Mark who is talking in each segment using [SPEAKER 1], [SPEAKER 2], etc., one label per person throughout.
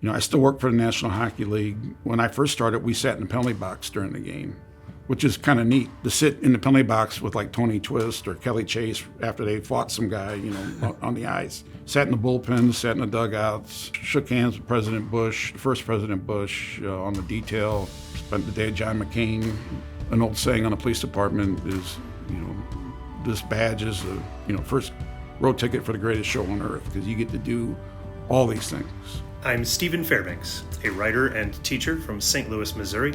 [SPEAKER 1] I still work for the National Hockey League. When I first started, we sat in the penalty box during the game, which is kind of neat to sit in the penalty box with like Tony Twist or Kelly Chase after they fought some guy, on the ice. Sat in the bullpen, sat in the dugouts, shook hands with President Bush, first President Bush, on the detail. Spent the day at John McCain. An old saying on the police department is, this badge is the, first road ticket for the greatest show on earth, because you get to do all these things.
[SPEAKER 2] I'm Stephen Fairbanks, a writer and teacher from St. Louis, Missouri,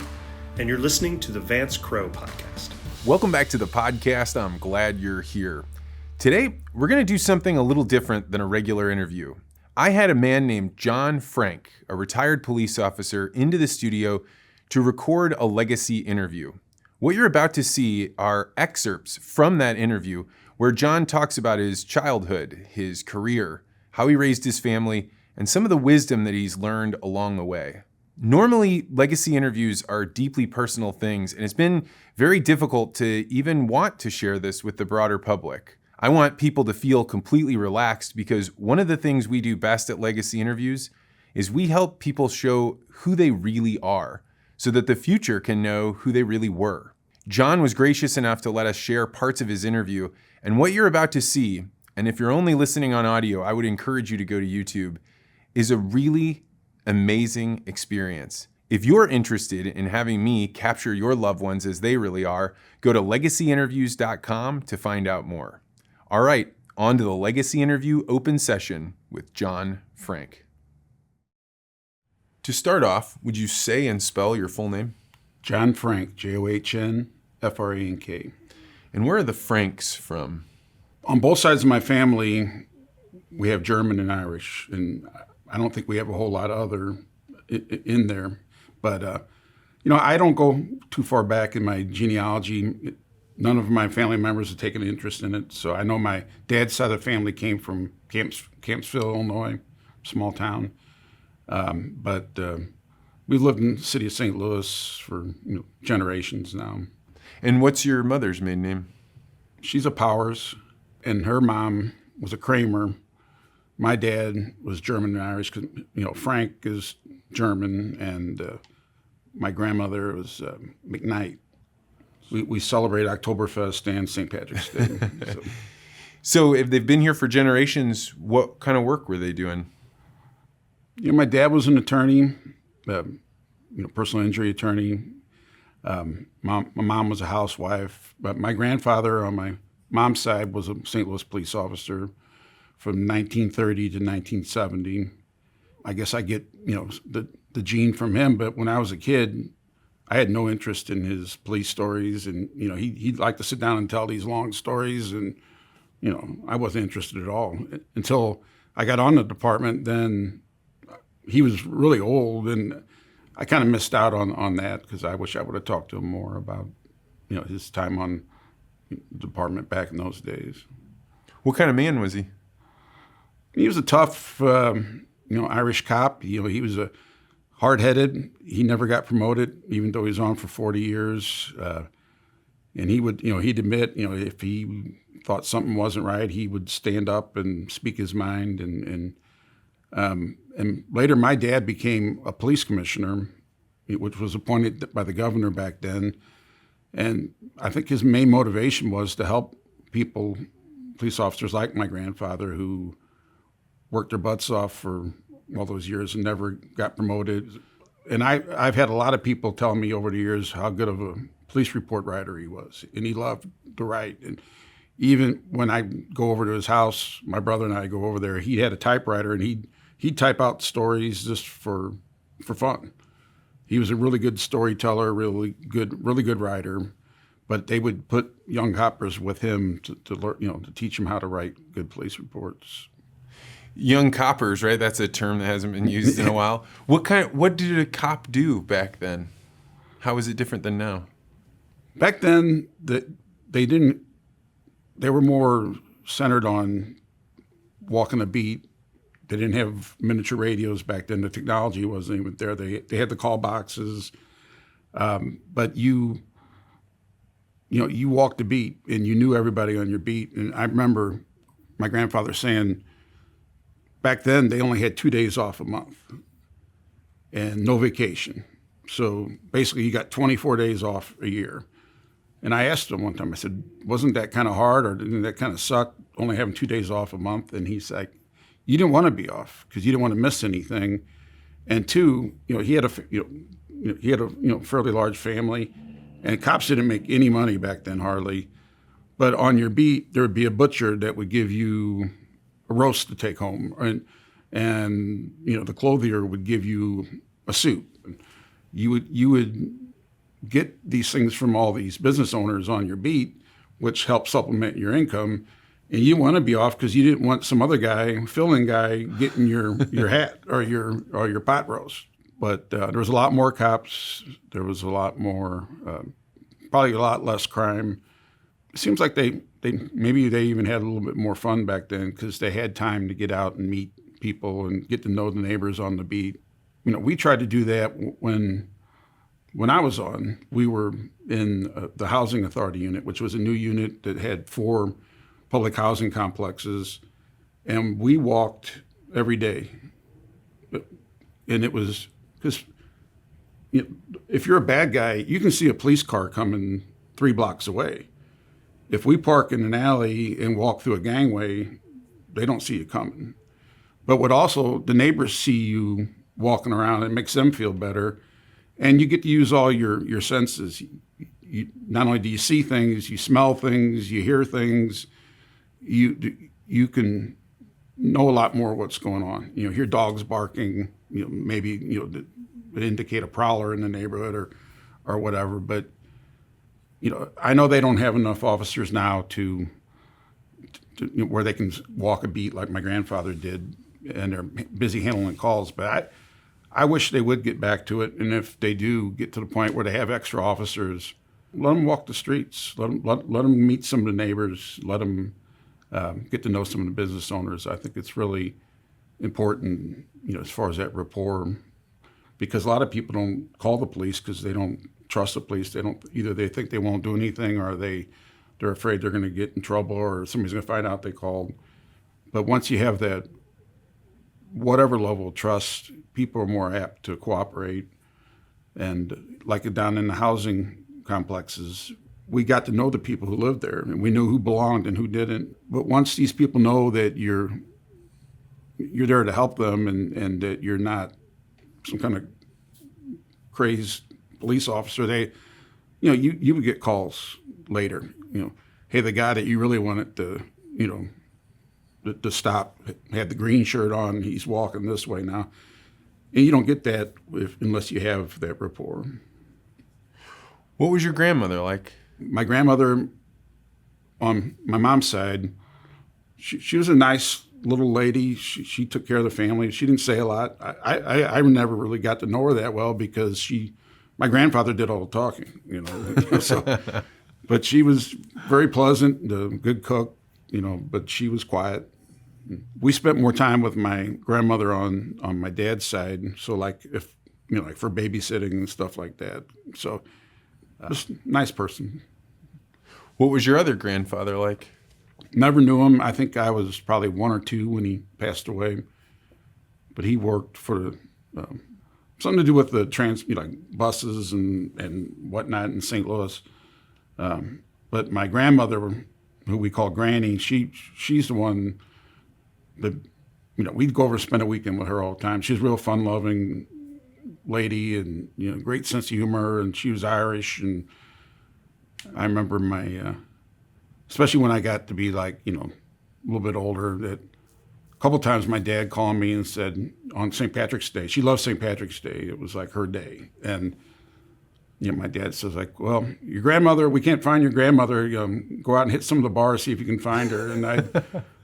[SPEAKER 2] and you're listening to the Vance Crowe Podcast.
[SPEAKER 3] Welcome back to the podcast. I'm glad you're here. Today, we're going to do something a little different than a regular interview. I had a man named John Frank, a retired police officer, into the studio to record a legacy interview. What you're about to see are excerpts from that interview where John talks about his childhood, his career, how he raised his family, and some of the wisdom that he's learned along the way. Normally, legacy interviews are deeply personal things, and it's been very difficult to even want to share this with the broader public. I want people to feel completely relaxed because one of the things we do best at legacy interviews is we help people show who they really are so that the future can know who they really were. John was gracious enough to let us share parts of his interview, and what you're about to see, and if you're only listening on audio, I would encourage you to go to YouTube, is a really amazing experience. If you're interested in having me capture your loved ones as they really are, go to legacyinterviews.com to find out more. All right, on to the Legacy Interview open session with John Frank. To start off, would you say and spell your full name?
[SPEAKER 1] John Frank, Johnfrank.
[SPEAKER 3] And where are the Franks from?
[SPEAKER 1] On both sides of my family, we have German and Irish, and I don't think we have a whole lot of other in there. But, I don't go too far back in my genealogy. None of my family members have taken an interest in it. So I know my dad's side of the family came from Campsville, Illinois, small town. But we've lived in the city of St. Louis for generations now.
[SPEAKER 3] And what's your mother's maiden name?
[SPEAKER 1] She's a Powers, and her mom was a Kramer. My dad was German and Irish, because Frank is German, and my grandmother was McKnight. We celebrate Oktoberfest and St. Patrick's Day.
[SPEAKER 3] So if they've been here for generations, what kind of work were they doing?
[SPEAKER 1] My dad was an attorney, personal injury attorney. My mom was a housewife, but my grandfather on my mom's side was a St. Louis police officer from 1930 to 1970. I guess I get, the gene from him, but when I was a kid, I had no interest in his police stories, and, he'd like to sit down and tell these long stories, and, I wasn't interested at all. Until I got on the department, then he was really old, and I kind of missed out on that, because I wish I would have talked to him more about, his time on the department back in those days.
[SPEAKER 3] What kind of man was he?
[SPEAKER 1] He was a tough, Irish cop. He was a hard-headed. He never got promoted, even though he was on for 40 years. And he would, he'd admit, if he thought something wasn't right, he would stand up and speak his mind. And later, my dad became a police commissioner, which was appointed by the governor back then. And I think his main motivation was to help people, police officers like my grandfather, who worked their butts off for all those years and never got promoted. And I've had a lot of people tell me over the years how good of a police report writer he was, and he loved to write. And even when I go over to his house, my brother and I go over there, he had a typewriter, and he'd type out stories just for fun. He was a really good storyteller, really good writer, but they would put young coppers with him to learn, to teach them how to write good police reports.
[SPEAKER 3] Young coppers, right? That's a term that hasn't been used in a while. What did a cop do back then? How was it different than now?
[SPEAKER 1] Back then, they were more centered on walking a beat. They didn't have miniature radios back then. The technology wasn't even there. They had the call boxes, but you walked the beat, and you knew everybody on your beat. And I remember my grandfather saying, back then they only had 2 days off a month, and no vacation. So basically you got 24 days off a year. And I asked him one time, I said, wasn't that kind of hard, or didn't that kind of suck, only having 2 days off a month? And he's like, you didn't want to be off because you didn't want to miss anything. And two, he had a fairly large family, and cops didn't make any money back then, hardly. But on your beat, there would be a butcher that would give you a roast to take home, and the clothier would give you a suit. You would get these things from all these business owners on your beat, which helped supplement your income. And you want to be off because you didn't want some other guy, fill-in guy, getting your hat or your pot roast. But there was a lot more cops. There was a lot more, probably a lot less crime. It seems like they even had a little bit more fun back then because they had time to get out and meet people and get to know the neighbors on the beat. We tried to do that when I was on. We were in the Housing Authority unit, which was a new unit that had 4 public housing complexes, and we walked every day. And it was because if you're a bad guy, you can see a police car coming 3 blocks away. If we park in an alley and walk through a gangway, they don't see you coming. But the neighbors see you walking around, it makes them feel better. And you get to use all your senses. Not only do you see things, you smell things, you hear things. You can know a lot more what's going on. Hear dogs barking, maybe that indicate a prowler in the neighborhood or whatever. But I know they don't have enough officers now to where they can walk a beat like my grandfather did, and they're busy handling calls. But I wish they would get back to it. And if they do get to the point where they have extra officers, let them walk the streets. Let them meet some of the neighbors. Let them get to know some of the business owners. I think it's really important, as far as that rapport, because a lot of people don't call the police because they don't trust the police. Either they think they won't do anything, or they're afraid they're going to get in trouble, or somebody's going to find out they called. But once you have that, whatever level of trust, people are more apt to cooperate. And like down in the housing complexes, we got to know the people who lived there, and we knew who belonged and who didn't. But once these people know that you're there to help them, and that you're not some kind of crazed police officer, you would get calls later. Hey, the guy that you really wanted to stop had the green shirt on. He's walking this way now, and you don't get that unless you have that rapport.
[SPEAKER 3] What was your grandmother like?
[SPEAKER 1] My grandmother, on my mom's side, she was a nice little lady. She took care of the family. She didn't say a lot. I never really got to know her that well because my grandfather did all the talking, but she was very pleasant, a good cook, but she was quiet. We spent more time with my grandmother on my dad's side. So like like for babysitting and stuff like that. So just a nice person.
[SPEAKER 3] What was your other grandfather like?
[SPEAKER 1] Never knew him. I think I was probably 1 or 2 when he passed away. But he worked for something to do with the buses and whatnot in St. Louis. But my grandmother, who we call Granny, she's the one that we'd go over and spend a weekend with her all the time. She's a real fun-loving lady, and great sense of humor, and she was Irish. And I remember especially when I got to be a little bit older, that a couple of times my dad called me and said on St. Patrick's Day, she loved St. Patrick's Day. It was like her day. And my dad says well, your grandmother, we can't find your grandmother. Go out and hit some of the bars, see if you can find her.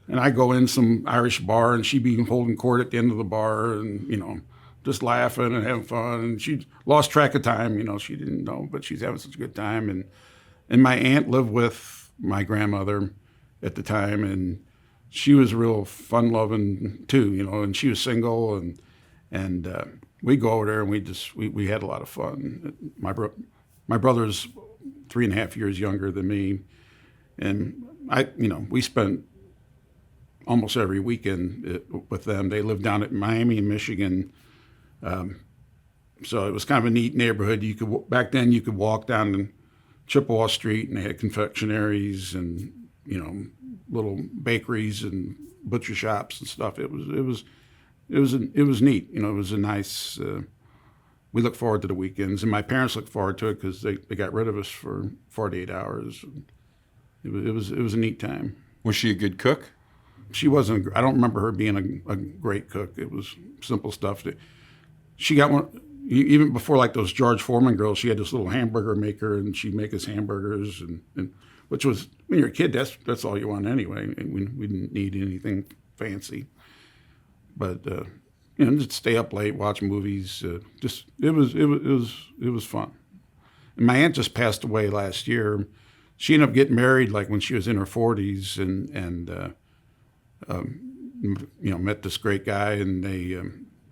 [SPEAKER 1] And I go in some Irish bar, and she'd be holding court at the end of the bar, and just laughing and having fun. And she lost track of time. She didn't know, but she's having such a good time. And my aunt lived with my grandmother at the time, and she was real fun-loving too. And she was single, and we go over there, and we had a lot of fun. My brother's 3.5 years younger than me, and we spent almost every weekend with them. They lived down at Miami, Michigan. So it was kind of a neat neighborhood. Back then you could walk down to Chippewa Street, and they had confectionaries and little bakeries and butcher shops and stuff. It was neat. It was a nice. We look forward to the weekends, and my parents look forward to it because they got rid of us for 48 hours. It was a neat time.
[SPEAKER 3] Was she a good cook?
[SPEAKER 1] She wasn't. I don't remember her being a great cook. It was simple stuff. She got one. Even before, like those George Foreman girls, she had this little hamburger maker, and she'd make us hamburgers, and which was, when you're a kid, that's all you want anyway. And we didn't need anything fancy, but just stay up late, watch movies. It was fun. And my aunt just passed away last year. She ended up getting married like when she was in her 40s, and met this great guy, and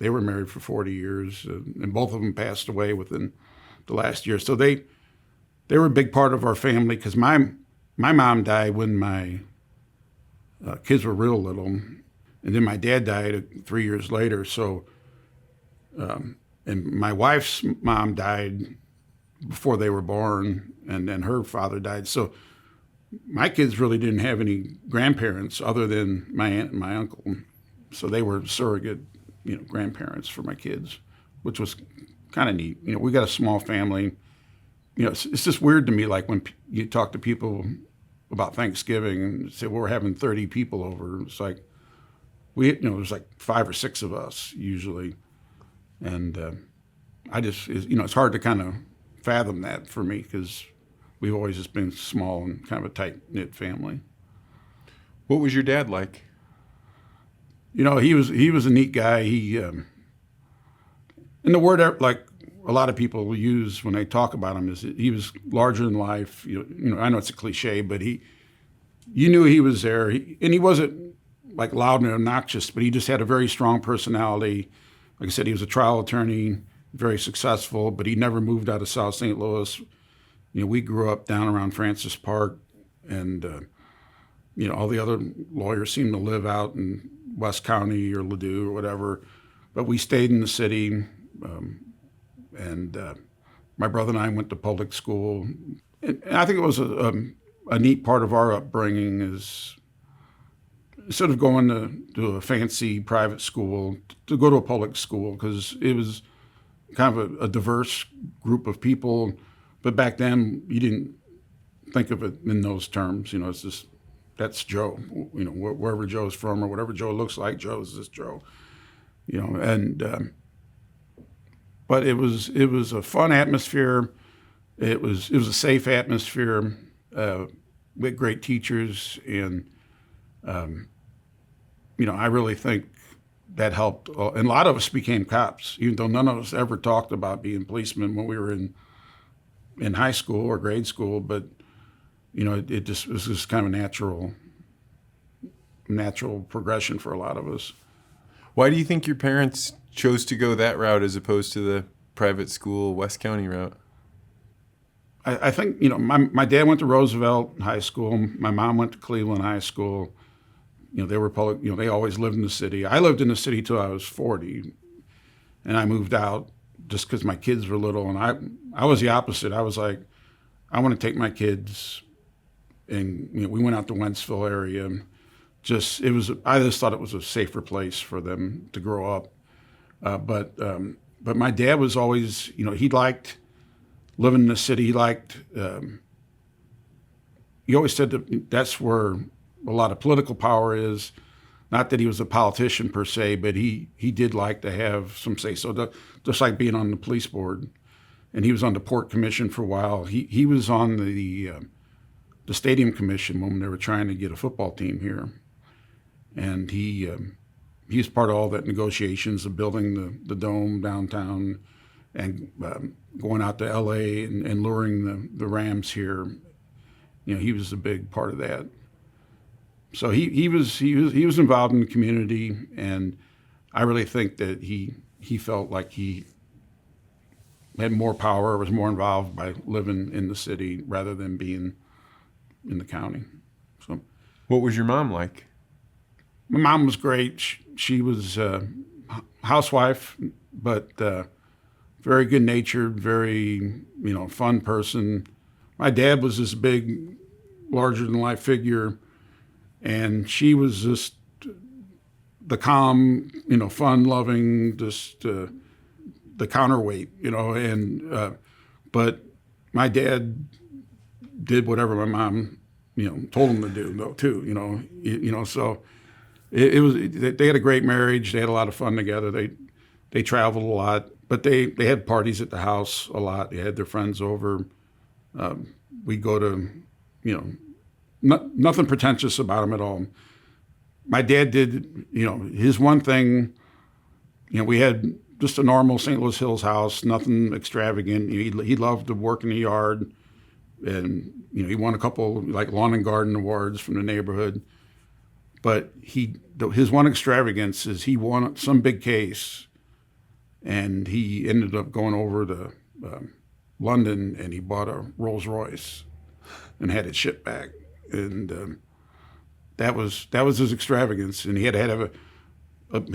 [SPEAKER 1] they were married for 40 years, and both of them passed away within the last year. So they were a big part of our family, because my mom died when my kids were real little, and then my dad died 3 years later. So, and my wife's mom died before they were born, and then her father died. So my kids really didn't have any grandparents other than my aunt and my uncle. So they were surrogate grandparents for my kids, which was kind of neat. We got a small family. It's just weird to me, like when you talk to people about Thanksgiving and say, well, we're having 30 people over. It's like, there's like 5 or 6 of us usually. And it's hard to kind of fathom that for me, because we've always just been small and kind of a tight-knit family.
[SPEAKER 3] What was your dad like?
[SPEAKER 1] He was a neat guy. He, and the word like a lot of people use when they talk about him is he was larger than life. I know it's a cliche, but you knew he was there. And he wasn't like loud and obnoxious, but he just had a very strong personality. Like I said, he was a trial attorney, very successful, but he never moved out of South St. Louis. We grew up down around Francis Park, and all the other lawyers seemed to live out in West County or Ladue or whatever, but we stayed in the city, and my brother and I went to public school. And I think it was a neat part of our upbringing is, instead of going to a fancy private school, to go to a public school, because it was kind of a diverse group of people. But back then, you didn't think of it in those terms. It's just, that's Joe. Wherever Joe's from or whatever Joe looks like, Joe's this Joe. But it was a fun atmosphere. It was a safe atmosphere. We had great teachers, and I really think that helped. And a lot of us became cops, even though none of us ever talked about being policemen when we were in high school or grade school. But it was just kind of a natural progression for a lot of us.
[SPEAKER 3] Why do you think your parents chose to go that route as opposed to the private school West County route?
[SPEAKER 1] I think, my dad went to Roosevelt High School. My mom went to Cleveland High School. They were public, they always lived in the city. I lived in the city till I was 40, and I moved out just because my kids were little. And I was the opposite. I was like, I want to take my kids, and we went out to Wentzville area. And I just thought it was a safer place for them to grow up. But my dad was always, he liked living in the city. He liked, he always said that's where a lot of political power is. Not that he was a politician per se, but he did like to have some say. So just like being on the police board, and he was on the port commission for a while. He was on the stadium commission when they were trying to get a football team here, and he was part of all that negotiations of building the dome downtown, and going out to L.A. and luring the Rams here. He was a big part of that. So he was involved in the community, and I really think that he felt like he had more power, was more involved by living in the city rather than being in the county. So,
[SPEAKER 3] what was your mom like?
[SPEAKER 1] My mom was great. She was a housewife, but very good natured, very fun person. My dad was this big, larger than life figure, and she was just the calm, fun loving, just the counterweight, and but my dad did whatever my mom, told him to do, though, too, so it was, they had a great marriage. They had a lot of fun together. They traveled a lot, but they had parties at the house a lot. They had their friends over. We'd go to, nothing pretentious about them at all. My dad did, his one thing, we had just a normal St. Louis Hills house, nothing extravagant. He loved to work in the yard, and he won a couple like lawn and garden awards from the neighborhood. But his one extravagance is he won some big case, and he ended up going over to London, and he bought a Rolls Royce and had it shipped back, and that was his extravagance. And he had to have we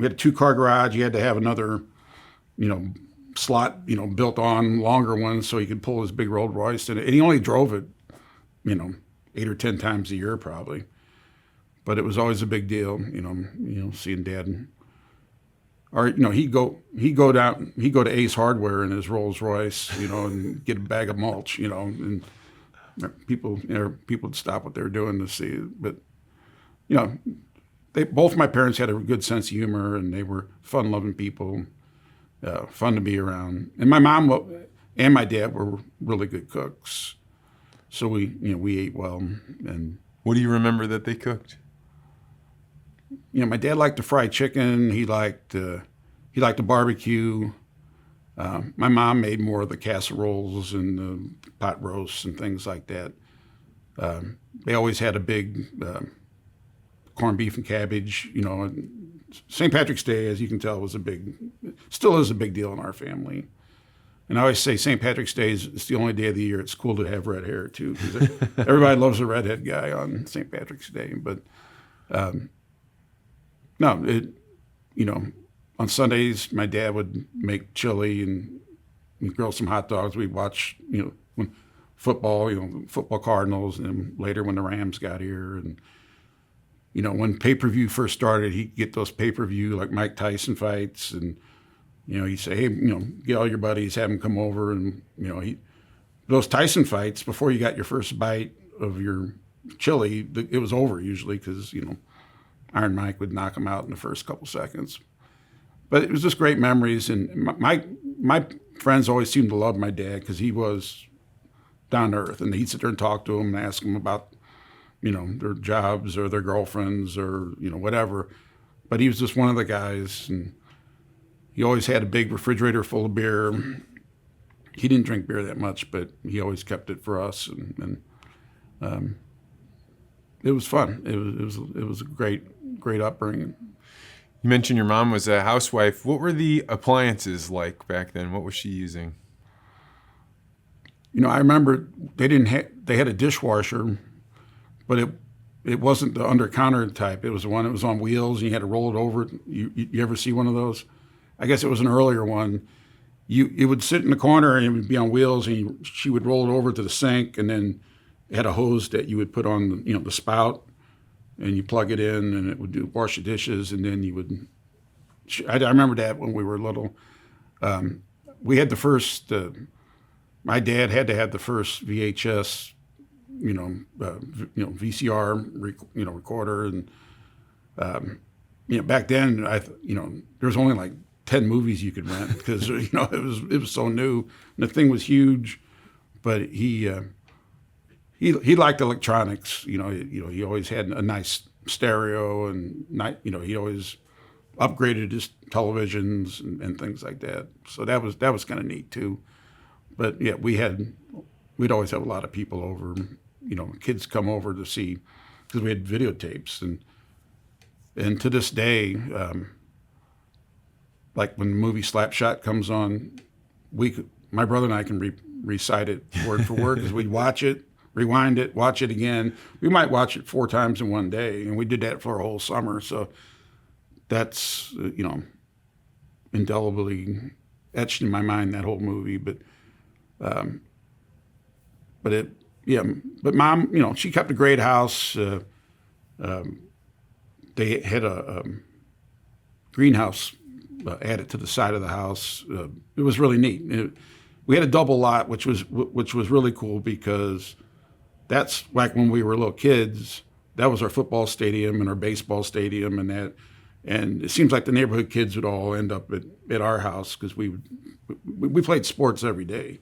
[SPEAKER 1] had a 2-car garage. He had to have another, slot, built on, longer one, so he could pull his big Rolls Royce. And he only drove it, 8 or 10 times a year probably. But it was always a big deal, seeing Dad. Or he'd go to Ace Hardware in his Rolls Royce, and get a bag of mulch, and people would stop what they were doing to see it. But both my parents had a good sense of humor, and they were fun-loving people, fun to be around. And my mom and my dad were really good cooks, so we ate well. And
[SPEAKER 3] what do you remember that they cooked?
[SPEAKER 1] My dad liked to fry chicken. He liked to barbecue. My mom made more of the casseroles and the pot roasts and things like that. They always had a big corned beef and cabbage. St. Patrick's Day, as you can tell, still is a big deal in our family. And I always say St. Patrick's Day it's the only day of the year it's cool to have red hair too, because everybody loves a redhead guy on St. Patrick's Day. But no, on Sundays my dad would make chili and grill some hot dogs. We'd watch when football Cardinals, and then later when the Rams got here. And when pay-per-view first started, he'd get those pay-per-view like Mike Tyson fights, and he'd say, hey, get all your buddies, have them come over, and those Tyson fights, before you got your first bite of your chili, it was over usually, because Iron Mike would knock him out in the first couple seconds. But it was just great memories, and my friends always seemed to love my dad because he was down to earth, and he'd sit there and talk to them and ask them about their jobs or their girlfriends or whatever. But he was just one of the guys, and he always had a big refrigerator full of beer. He didn't drink beer that much, but he always kept it for us, and it was fun. It was a great upbringing.
[SPEAKER 3] You mentioned your mom was a housewife. What were the appliances like back then? What was she using?
[SPEAKER 1] I remember they had a dishwasher, but it wasn't the under-counter type. It was the one that was on wheels, and you had to roll it over. You ever see one of those? I guess it was an earlier one. It would sit in the corner, and it would be on wheels, and she would roll it over to the sink, and then it had a hose that you would put on the spout, and you plug it in, and it would wash the dishes, and then you would. I remember that when we were little. We had the first. My dad had to have the first VHS, VCR, recorder, and back then, there was only like 10 movies you could rent because it was so new, and the thing was huge, but he liked electronics. He always had a nice stereo, and he always upgraded his televisions and things like that. So that was kind of neat too. But yeah, we'd always have a lot of people over. Kids come over to see, because we had videotapes, and to this day, like when the movie Slapshot comes on, my brother and I can recite it word for word, because we'd watch it, rewind it, watch it again. We might watch it 4 times in one day, and we did that for a whole summer. So that's indelibly etched in my mind, that whole movie. But Mom, she kept a great house. They had a greenhouse added to the side of the house. It was really neat. We had a double lot, which was really cool because that's like when we were little kids. That was our football stadium and our baseball stadium and that. And it seems like the neighborhood kids would all end up at our house because we played sports every day,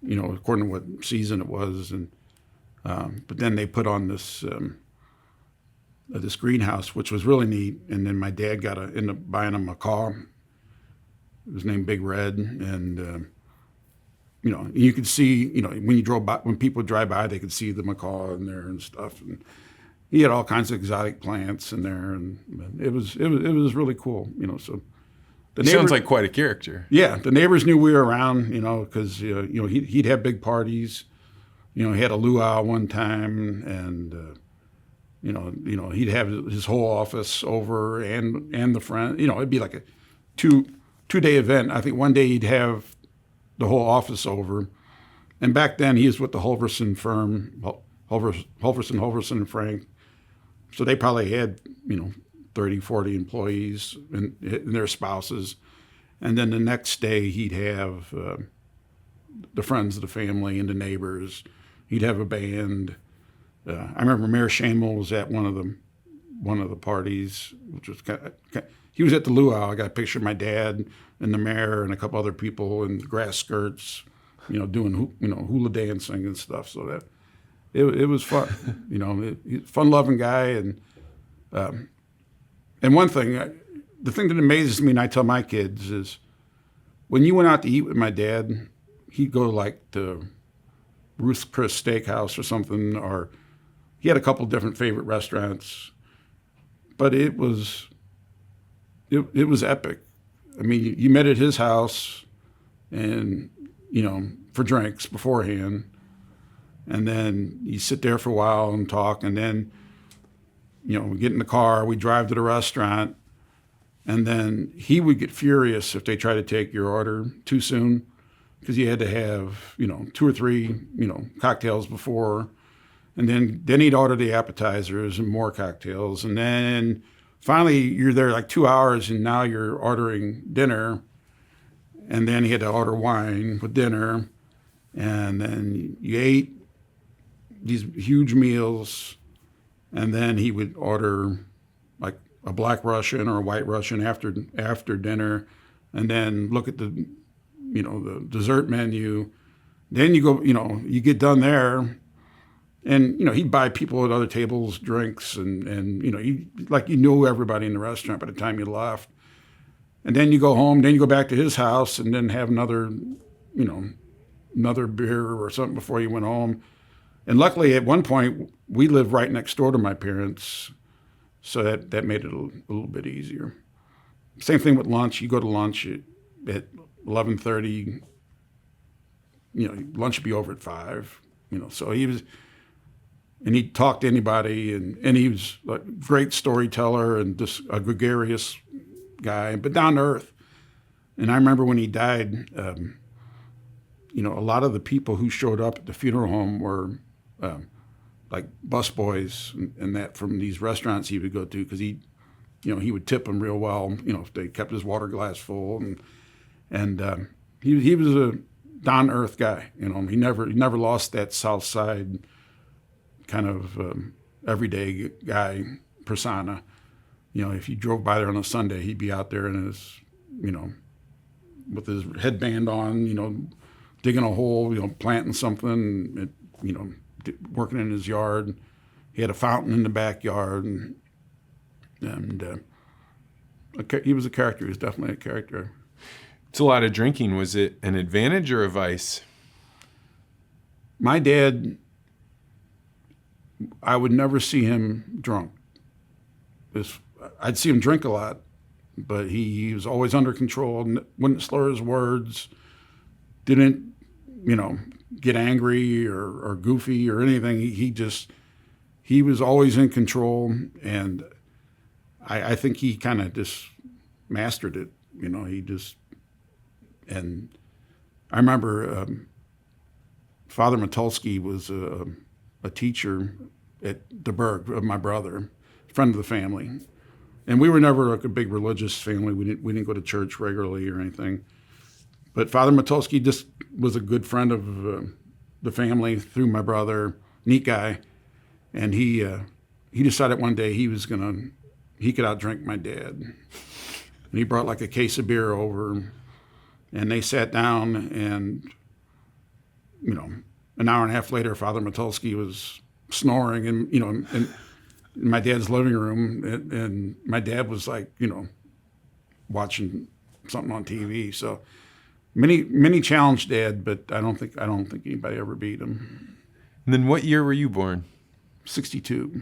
[SPEAKER 1] according to what season it was. And but then they put on this greenhouse, which was really neat. And then my dad ended up buying a macaw. It was named Big Red, and you could see, when you drove by, when people drive by, they could see the macaw in there and stuff. And he had all kinds of exotic plants in there, and it was really cool, So
[SPEAKER 3] He sounds like quite a character.
[SPEAKER 1] Yeah, the neighbors knew we were around, because he'd have big parties. He had a luau one time, and he'd have his whole office over and the friend. It'd be like a two-day event. I think one day he'd have the whole office over, and back then he was with the Hulverson firm, Hulverson and Frank. So they probably had 30, 40 employees and their spouses, and then the next day he'd have the friends of the family and the neighbors. He'd have a band. I remember Mayor Shamel was at one of the parties, which was he was at the luau. I got a picture of my dad and the mayor and a couple other people in grass skirts, doing hula dancing and stuff. So that it was fun. Fun-loving guy, and one thing, the thing that amazes me, and I tell my kids, is when you went out to eat with my dad, he'd go like to Ruth's Chris Steakhouse or something, or he had a couple different favorite restaurants, but it was epic. I mean, you met at his house, and for drinks beforehand, and then you sit there for a while and talk, and then we get in the car, we drive to the restaurant, and then he would get furious if they try to take your order too soon, because you had to have 2 or 3 cocktails before, and then he'd order the appetizers and more cocktails, and then finally you're there like 2 hours, and now you're ordering dinner, and then he had to order wine with dinner, and then you ate these huge meals, and then he would order like a Black Russian or a White Russian after dinner, and then look at the dessert menu. Then you go, you get done there, and he'd buy people at other tables drinks, and you knew everybody in the restaurant by the time you left. And then you go home, then you go back to his house, and then have another beer or something before you went home. And luckily, at one point, we lived right next door to my parents, so that made it a little bit easier. Same thing with lunch. You go to lunch at 11:30. Lunch would be over at 5. So he was, and he'd talk to anybody, and he was like a great storyteller and just a gregarious guy, but down to earth. And I remember when he died, a lot of the people who showed up at the funeral home were like busboys and that from these restaurants he would go to, because he would tip them real well, if they kept his water glass full, and he was a down to earth guy. He never lost that South Side kind of everyday guy persona. If you drove by there on a Sunday, he'd be out there in his, with his headband on, digging a hole, planting something, working in his yard. He had a fountain in the backyard, and he was a character. He was definitely a character.
[SPEAKER 3] It's a lot of drinking. Was it an advantage or a vice?
[SPEAKER 1] My dad, I would never see him drunk. I'd see him drink a lot, but he was always under control, wouldn't slur his words, didn't, get angry or goofy or anything. He was always in control, and I think he kind of just mastered it. And I remember Father Matulski was a teacher at the Berg of my brother, friend of the family. And we were never like a big religious family. We didn't go to church regularly or anything. But Father Matulski just was a good friend of the family through my brother, neat guy. And he decided one day he could outdrink my dad. And he brought like a case of beer over, and they sat down, and, an hour and a half later, Father Matulski was snoring in my dad's living room, and my dad was like, watching something on TV. So many challenged Dad, but I don't think anybody ever beat him.
[SPEAKER 3] And then what year were you born?
[SPEAKER 1] 62.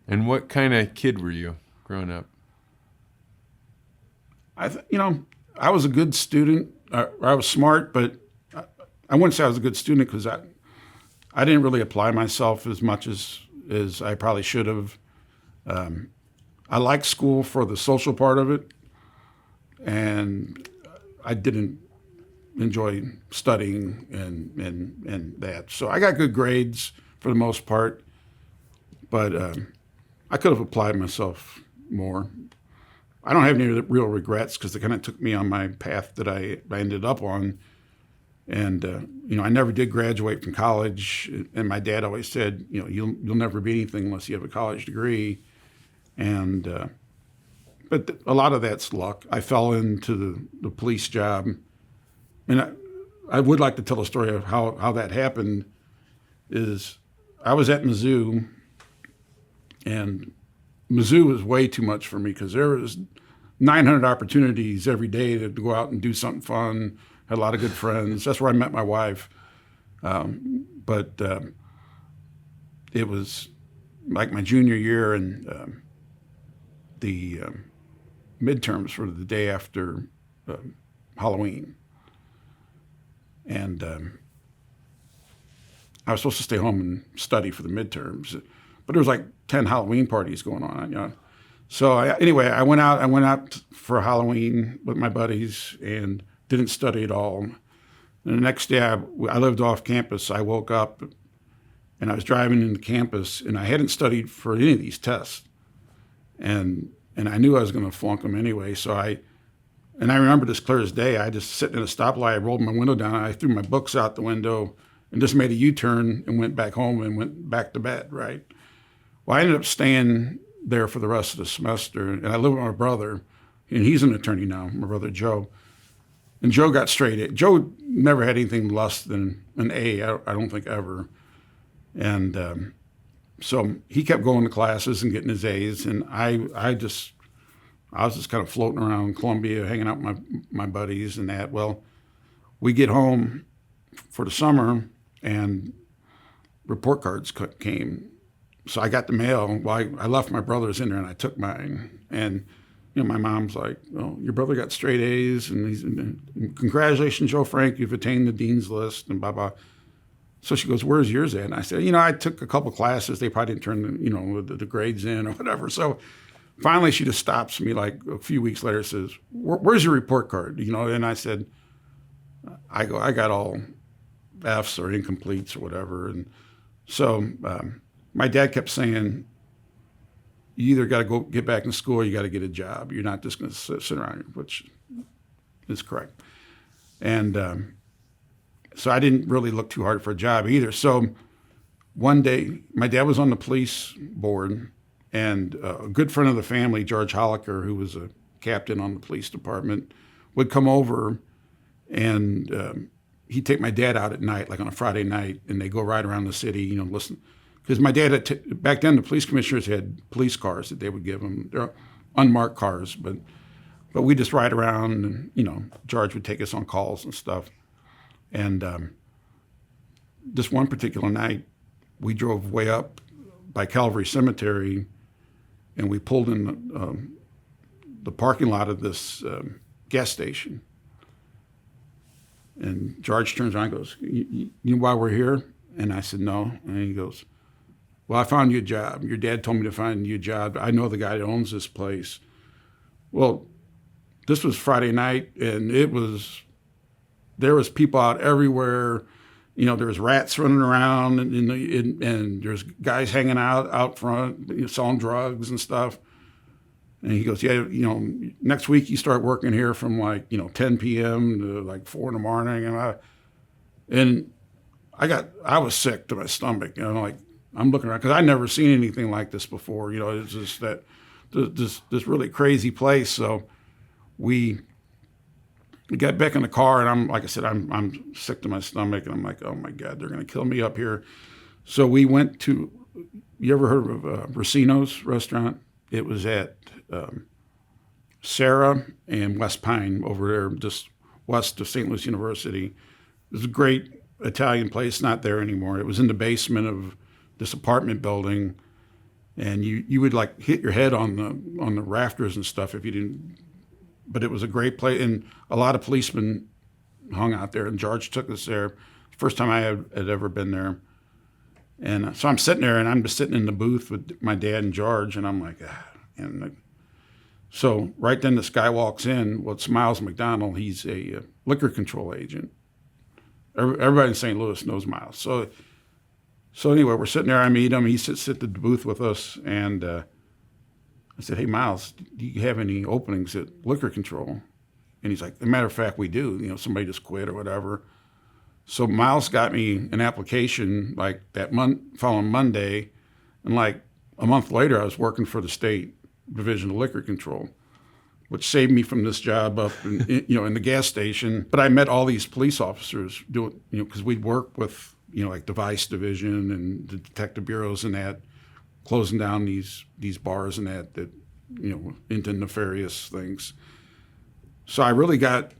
[SPEAKER 3] And what kind of kid were you growing up?
[SPEAKER 1] I was a good student. I was smart, but I wouldn't say I was a good student because I didn't really apply myself as much as I probably should have. I liked school for the social part of it, and I didn't enjoy studying and that. So I got good grades for the most part, but I could have applied myself more. I don't have any real regrets because it kind of took me on my path that I ended up on. And, I never did graduate from college. And my dad always said, you'll never be anything unless you have a college degree. And, but a lot of that's luck. I fell into the police job. And I would like to tell a story of how that happened. Is I was at Mizzou, and Mizzou was way too much for me because there was 900 opportunities every day to go out and do something fun. Had a lot of good friends. That's where I met my wife. But it was like my junior year, and the midterms were the day after Halloween. And I was supposed to stay home and study for the midterms, but there was like 10 Halloween parties going on. So I went out for Halloween with my buddies and didn't study at all. And the next day, I lived off campus. I woke up, and I was driving into campus, and I hadn't studied for any of these tests. And I knew I was going to flunk them anyway. So I remember this clear as day. I just sitting at a stoplight, I rolled my window down, I threw my books out the window, and just made a U-turn and went back home and went back to bed, right? Well, I ended up staying there for the rest of the semester, and I live with my brother, and he's an attorney now, my brother Joe. And Joe got straight A. Joe never had anything less than an A, I don't think ever. And so he kept going to classes and getting his A's, and I was just kind of floating around Columbia, hanging out with my buddies and that. Well, we get home for the summer, and report cards came. So I got the mail. Well, I left my brother's in there, and I took mine. And my mom's like, "Oh, your brother got straight A's, and congratulations, Joe Frank, you've attained the dean's list," and blah blah. So she goes, "Where's yours at?" And I said, I took a couple classes. They probably didn't turn the grades in or whatever. So finally, she just stops me like a few weeks later, says, "Where's your report card?" And I said, I got all F's or incompletes or whatever. And so my dad kept saying, "You either got to go get back in school or you got to get a job. You're not just going to sit around," which is correct. And so I didn't really look too hard for a job either. So one day, my dad was on the police board, and a good friend of the family, George Holliker, who was a captain on the police department, would come over, and he'd take my dad out at night, like on a Friday night, and they go ride around the city, listen. Because my dad had back then, the police commissioners had police cars that they would give him. They're unmarked cars, but we just ride around, and George would take us on calls and stuff. And this one particular night, we drove way up by Calvary Cemetery, and we pulled in the parking lot of this gas station. And George turns around and goes, "You know why we're here?" And I said, "No." And he goes, "Well, I found you a job. Your dad told me to find you a job. I know the guy that owns this place." Well, this was Friday night, and it was there was people out everywhere. There was rats running around, and there's guys hanging out front, selling drugs and stuff. And he goes, yeah, next week you start working here from 10 p.m. to 4 in the morning. And I was sick to my stomach. I'm looking around because I'd never seen anything like this before. It's just that this really crazy place. So we got back in the car, and I'm sick to my stomach, and I'm like, oh my God, they're going to kill me up here. So we went to, you ever heard of Racino's restaurant? It was at Sarah and West Pine over there, just west of St. Louis University. It was a great Italian place, not there anymore. It was in the basement of this apartment building, and you would hit your head on the rafters and stuff if you didn't. But it was a great place, and a lot of policemen hung out there, and George took us there. First time I had ever been there. And so I'm sitting there, and I'm just sitting in the booth with my dad and George, and I'm like, so right then this guy walks in. Well, it's Miles McDonald. He's a liquor control agent. Everybody in St. Louis knows Miles. So anyway, we're sitting there. I meet him. He sits at the booth with us, and I said, hey, Miles, do you have any openings at liquor control? And he's like, as a matter of fact, we do. Somebody just quit or whatever. So Miles got me an application that following Monday, and a month later, I was working for the state division of liquor control, which saved me from this job up in the gas station. But I met all these police officers doing, because we'd work with, the Vice Division and the detective bureaus and that, closing down these bars and that into nefarious things. So I really got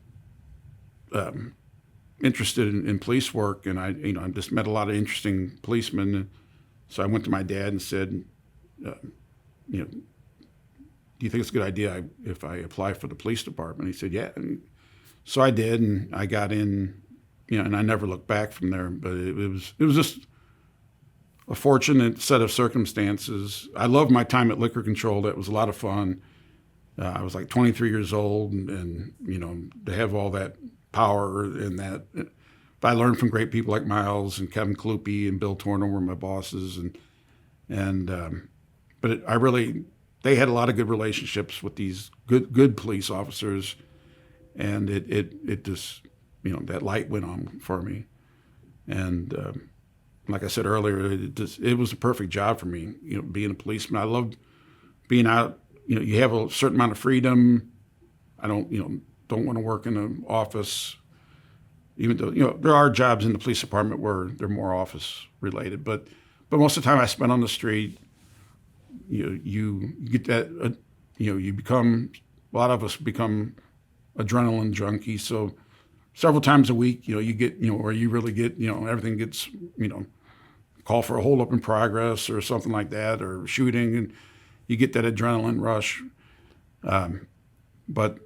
[SPEAKER 1] interested in police work, and I just met a lot of interesting policemen. So I went to my dad and said, do you think it's a good idea if I apply for the police department? He said, yeah. And so I did, and I got in, and I never looked back from there. But it was just a fortunate set of circumstances. I loved my time at liquor control. That was a lot of fun. I was 23 years old, and to have all that power and that. But I learned from great people like Miles and Kevin Kalupi and Bill Torno were my bosses, they had a lot of good relationships with these good police officers, and it just that light went on for me, and like I said earlier, it was a perfect job for me. Being a policeman, I loved being out. You have a certain amount of freedom. I don't want to work in an office, even though there are jobs in the police department where they're more office related. But most of the time I spent on the street. You get that. You become, a lot of us become adrenaline junkies. So several times a week, you get where you really get everything gets call for a hold up in progress or something like that, or shooting, and you get that adrenaline rush. But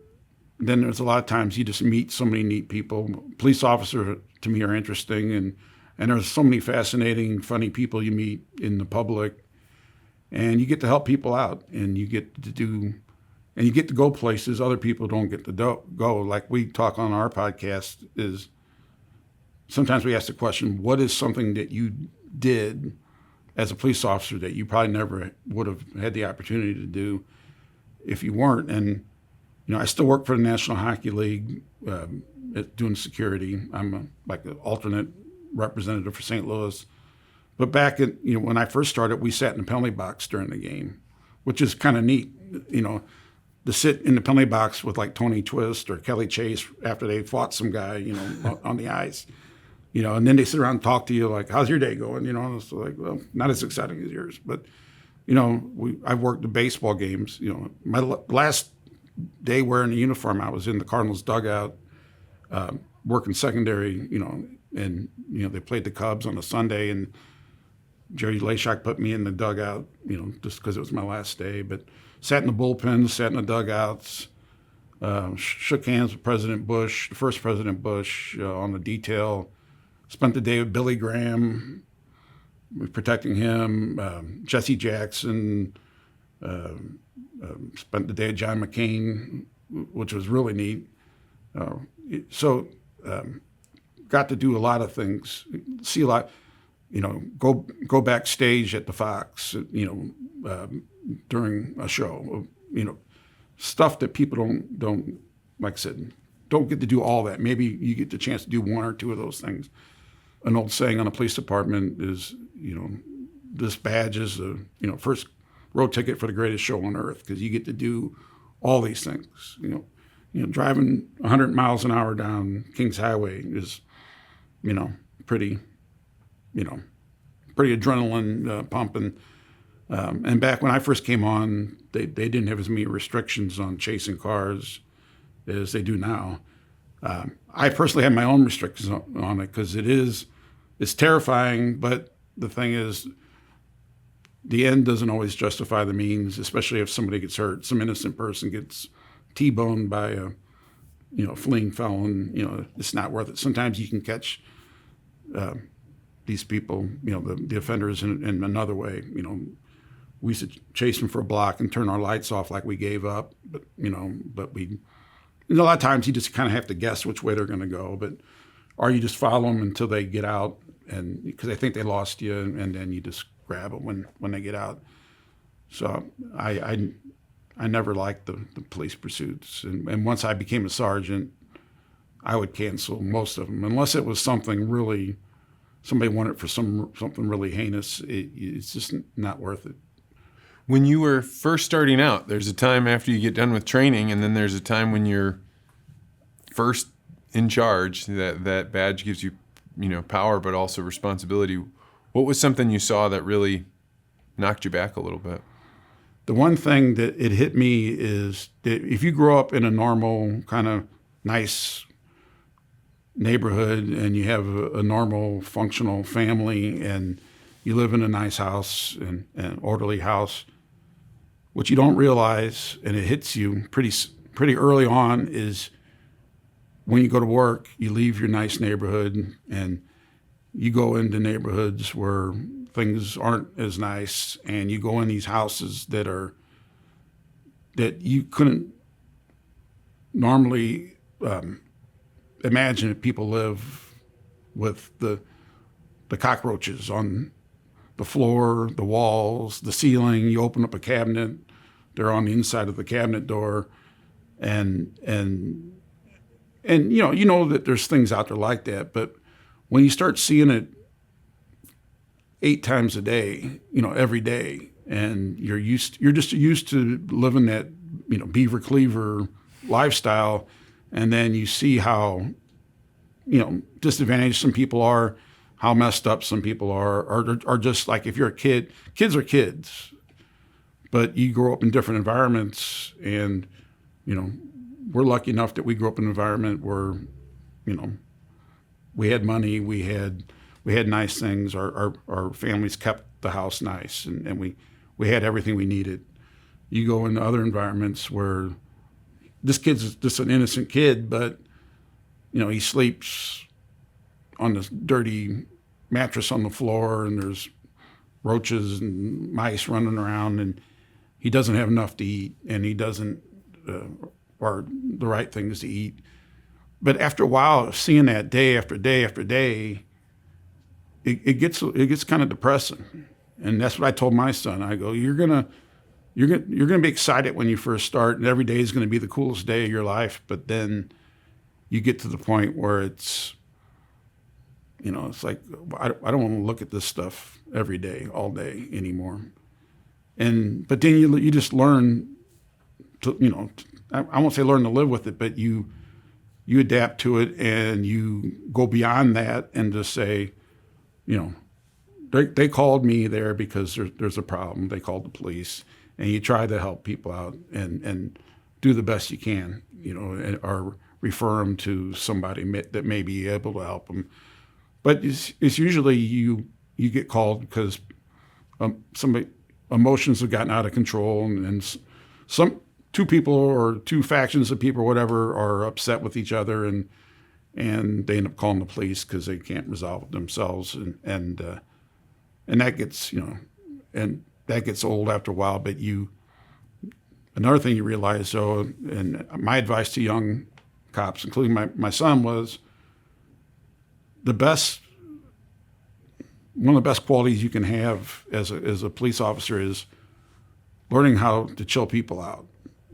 [SPEAKER 1] then there's a lot of times you just meet so many neat people. Police officers to me are interesting, and there's so many fascinating, funny people you meet in the public, and you get to help people out, and you get to go places other people don't get to go. Like we talk on our podcast, is sometimes we ask the question, what is something that you did as a police officer that you probably never would have had the opportunity to do if you weren't? And I still work for the National Hockey League doing security. I'm an alternate representative for St. Louis. But back at when I first started, we sat in the penalty box during the game, which is kind of neat. To sit in the penalty box with Tony Twist or Kelly Chase after they fought some guy, on the ice, and then they sit around and talk to you like, how's your day going? It's well, not as exciting as yours, but I've worked the baseball games. My last day wearing a uniform, I was in the Cardinals dugout, working secondary, and they played the Cubs on a Sunday, and Jerry Lashak put me in the dugout, just because it was my last day. But sat in the bullpen, sat in the dugouts, shook hands with President Bush, the first President Bush, on the detail. Spent the day with Billy Graham, protecting him. Jesse Jackson. Spent the day with John McCain, which was really neat. got to do a lot of things, see a lot, go backstage at the Fox, during a show, stuff that people don't, like I said, don't get to do all that. Maybe you get the chance to do one or two of those things. An old saying on a police department is, this badge is the, first road ticket for the greatest show on earth, because you get to do all these things. Driving 100 miles an hour down Kings Highway is, pretty adrenaline pumping. And back when I first came on, they didn't have as many restrictions on chasing cars as they do now. I personally have my own restrictions on it, because it's terrifying, but the thing is, the end doesn't always justify the means, especially if somebody gets hurt. Some innocent person gets T-boned by a, fleeing felon. It's not worth it. Sometimes you can catch these people, the offenders in another way. We used to chase them for a block and turn our lights off like we gave up. But, a lot of times you just kind of have to guess which way they're going to go. But, or you just follow them until they get out, and because they think they lost you, and then you just grab them when they get out. So I never liked the police pursuits. And once I became a sergeant, I would cancel most of them, unless it was something really, somebody wanted for something really heinous. It's just not worth it.
[SPEAKER 3] When you were first starting out, there's a time after you get done with training, and then there's a time when you're first in charge. That badge gives you, power, but also responsibility. What was something you saw that really knocked you back a little bit?
[SPEAKER 1] The one thing that it hit me is that if you grow up in a normal, kind of nice neighborhood, and you have a normal, functional family, and you live in a nice house and an orderly house, what you don't realize, and it hits you pretty early on, is when you go to work, you leave your nice neighborhood and you go into neighborhoods where things aren't as nice, and you go in these houses that you couldn't normally imagine that people live with the cockroaches on the floor, the walls, the ceiling. You open up a cabinet, they're on the inside of the cabinet door, and you know that there's things out there like that. But when you start seeing it 8 times a day, every day, and you're just used to living that, beaver cleaver lifestyle, and then you see how, disadvantaged some people are, how messed up some people are just like, if you're a kid, kids are kids, but you grow up in different environments, and, we're lucky enough that we grew up in an environment where, we had money, we had nice things, our families kept the house nice, and we had everything we needed. You go into other environments where this kid's just an innocent kid, but, he sleeps on this dirty mattress on the floor, and there's roaches and mice running around, and he doesn't have enough to eat, and he doesn't, or the right things to eat. But after a while of seeing that day after day after day, it gets kind of depressing. And that's what I told my son. I go, you're gonna be excited when you first start, and every day is gonna be the coolest day of your life. But then you get to the point where it's like, I don't want to look at this stuff every day, all day anymore. But then you just learn to, I won't say learn to live with it, but you adapt to it, and you go beyond that and just say, they called me there because there's a problem. They called the police, and you try to help people out and do the best you can, or refer them to somebody that may be able to help them. But it's usually you get called because somebody emotions have gotten out of control, and some two people or two factions of people or whatever are upset with each other, and they end up calling the police because they can't resolve it themselves, and that gets and that gets old after a while. But another thing you realize, though, and my advice to young cops, including my son, was the best, one of the best qualities you can have as a police officer is learning how to chill people out.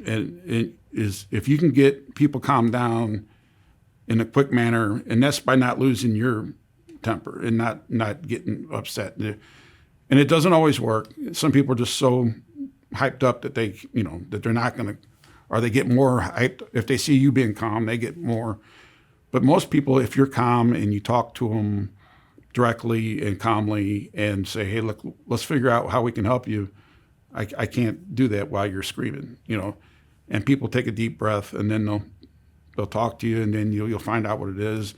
[SPEAKER 1] And it is, if you can get people calmed down in a quick manner, and that's by not losing your temper and not getting upset. And it doesn't always work. Some people are just so hyped up that that they're not going to, or they get more hyped. If they see you being calm, they get more. But most people, if you're calm and you talk to them directly and calmly and say, hey, look, let's figure out how we can help you. I can't do that while you're screaming, and people take a deep breath, and then they'll talk to you, and then you'll find out what it is.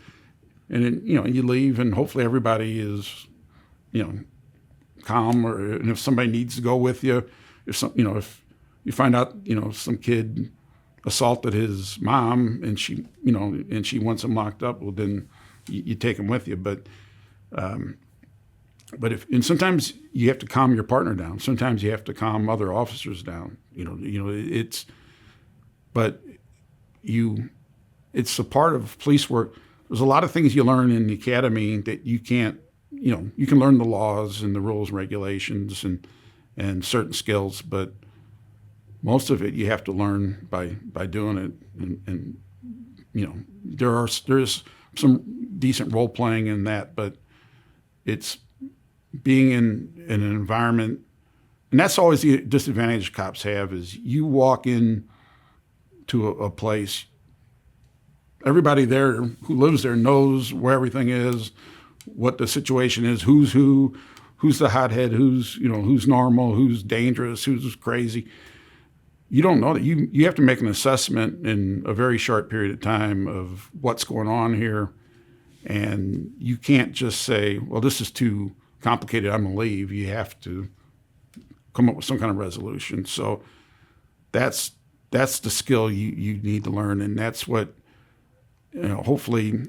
[SPEAKER 1] And then, you leave, and hopefully everybody is, calm, and if somebody needs to go with you, if you find out, some kid assaulted his mom and she wants him locked up, well, then you take him with you. But and sometimes you have to calm your partner down. Sometimes you have to calm other officers down. It's a part of police work. There's a lot of things you learn in the academy that you can't, you can learn the laws and the rules and regulations and certain skills, but most of it you have to learn by doing it. And there's some decent role playing in that, but it's being in an environment, and that's always the disadvantage cops have, is you walk in to a place, everybody there who lives there knows where everything is, what the situation is, who's the hothead, who's normal, who's dangerous, who's crazy. You don't know that. You have to make an assessment in a very short period of time of what's going on here, and you can't just say, well, this is too complicated, I'm going to leave. You have to come up with some kind of resolution. So that's the skill you need to learn, and that's what, hopefully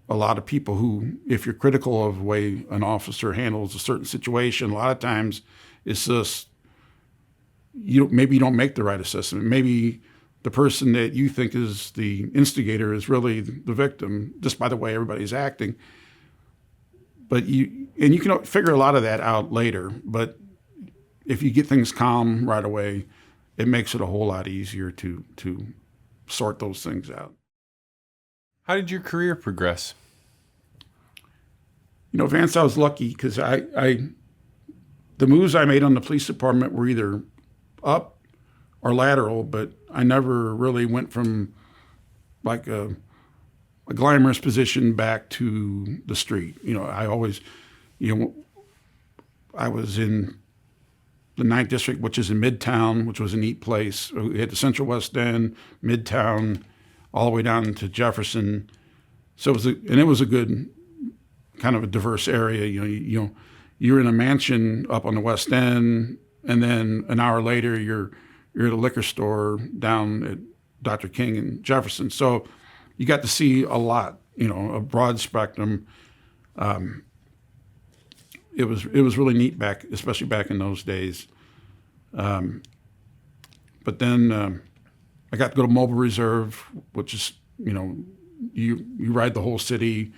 [SPEAKER 1] a lot of people who, if you're critical of the way an officer handles a certain situation, a lot of times it's just, maybe you don't make the right assessment. Maybe the person that you think is the instigator is really the victim, just by the way everybody's acting. But you can figure a lot of that out later. But if you get things calm right away, it makes it a whole lot easier to sort those things out.
[SPEAKER 3] How did your career progress?
[SPEAKER 1] Vance, I was lucky because the moves I made on the police department were either up or lateral, but I never really went from like a glamorous position back to the street. I always, I was in the 9th District, which is in Midtown, which was a neat place. We had the Central West End, Midtown, all the way down to Jefferson. So it was a good kind of a diverse area. You're in a mansion up on the West End, and then an hour later you're at a liquor store down at Dr. King and Jefferson. So you got to see a lot, a broad spectrum. It was really neat especially back in those days. But then I got to go to Mobile Reserve, which is, you ride the whole city,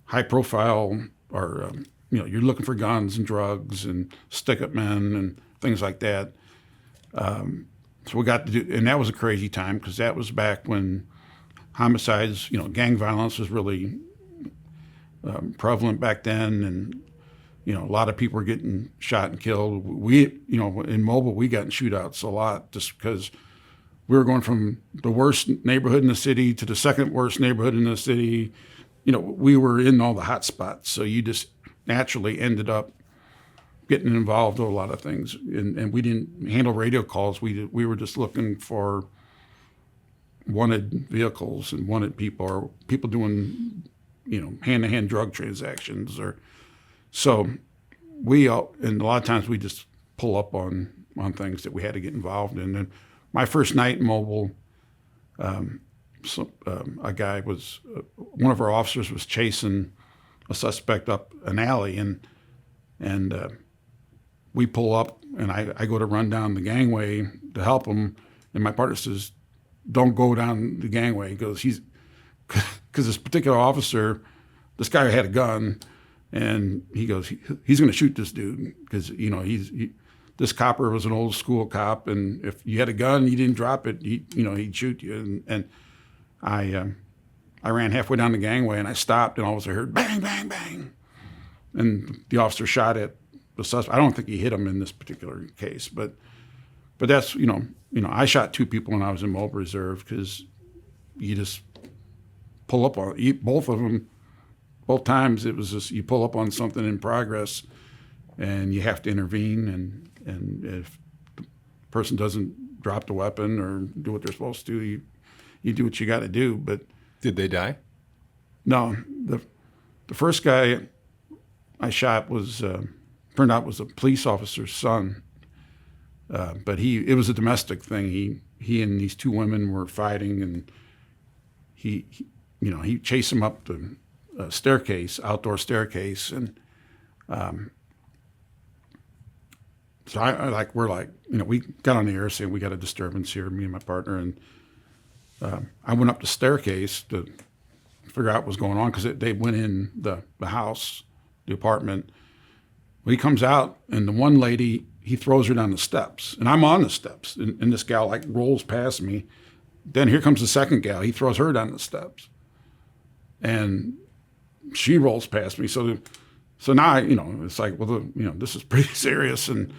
[SPEAKER 1] high profile, or you're looking for guns and drugs and stick-up men and things like that. So we got to do, and that was a crazy time because that was back when homicides, gang violence was really prevalent back then, and a lot of people were getting shot and killed. We, in Mobile, we got in shootouts a lot just because we were going from the worst neighborhood in the city to the second worst neighborhood in the city. We were in all the hot spots, so you just naturally ended up getting involved with a lot of things. And we didn't handle radio calls. We were just looking for wanted vehicles and wanted people, or people doing, hand-to-hand drug transactions. So and a lot of times we just pull up on things that we had to get involved in. And my first night in Mobile, a guy was, one of our officers was chasing a suspect up an alley, and we pull up, and I go to run down the gangway to help him, and my partner says, "Don't go down the gangway," because this particular officer this guy had a gun, and he goes, he's going to shoot this dude because this copper was an old school cop, and if you had a gun, you didn't drop it, he'd shoot you. And I ran halfway down the gangway, and I stopped, and all of a sudden I heard bang, bang, bang, and the officer shot at the suspect. I don't think he hit him in this particular case, but that's I shot 2 people when I was in Mobile Reserve because you just pull up on both of them. Both times it was just you pull up on something in progress, and you have to intervene. And if the person doesn't drop the weapon or do what they're supposed to, you do what you got to do. But
[SPEAKER 3] did they die?
[SPEAKER 1] No, the first guy I shot turned out was a police officer's son, but it was a domestic thing. He and these 2 women were fighting, and he chased him up the outdoor staircase, and so we got on the air saying we got a disturbance here, me and my partner, and I went up the staircase to figure out what was going on because they went in the house, the apartment. Well, he comes out, and the one lady, he throws her down the steps, and I'm on the steps, and this gal rolls past me. Then here comes the second gal, he throws her down the steps, and she rolls past me. So now it's like, well, this is pretty serious, and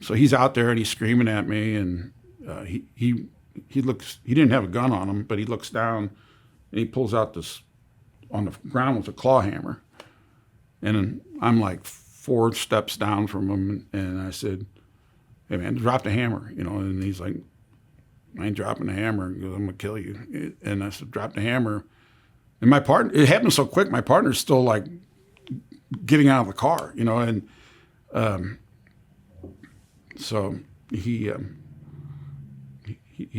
[SPEAKER 1] so he's out there and he's screaming at me, and he didn't have a gun on him, but he looks down and he pulls out this on the ground with a claw hammer, and I'm like 4 steps down from him, and I said, "Hey man, drop the hammer," and he's like, "I ain't dropping the hammer. He goes, I'm gonna kill you." And I said, "Drop the hammer." And my partner, it happened so quick, my partner's still like getting out of the car, and so he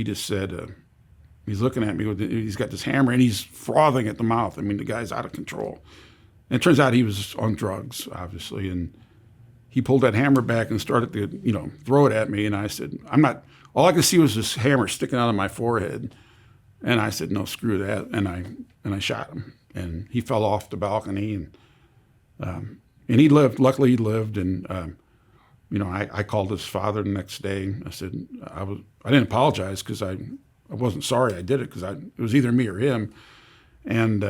[SPEAKER 1] just said, he's looking at me he's got this hammer and he's frothing at the mouth. I mean, the guy's out of control. And it turns out he was on drugs, obviously, and he pulled that hammer back and started to, throw it at me. And I said, all I could see was this hammer sticking out of my forehead. And I said, "No, screw that." And I shot him, and he fell off the balcony, and he lived. Luckily, he lived, and I called his father the next day. I said I didn't apologize because I wasn't sorry I did it because it was either me or him, and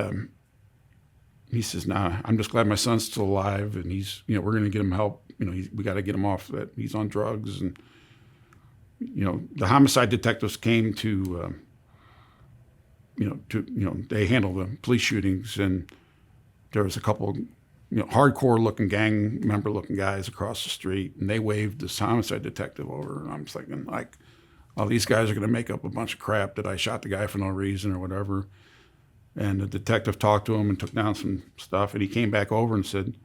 [SPEAKER 1] he says, "Nah, I'm just glad my son's still alive, and he's we're going to get him help. We got to get him off that. He's on drugs." And the homicide detectives came to. They handle the police shootings, and there was a couple, hardcore-looking gang member-looking guys across the street, and they waved this homicide detective over, and I'm thinking, like, oh, these guys are going to make up a bunch of crap that I shot the guy for no reason or whatever. And the detective talked to him and took down some stuff, and he came back over and said,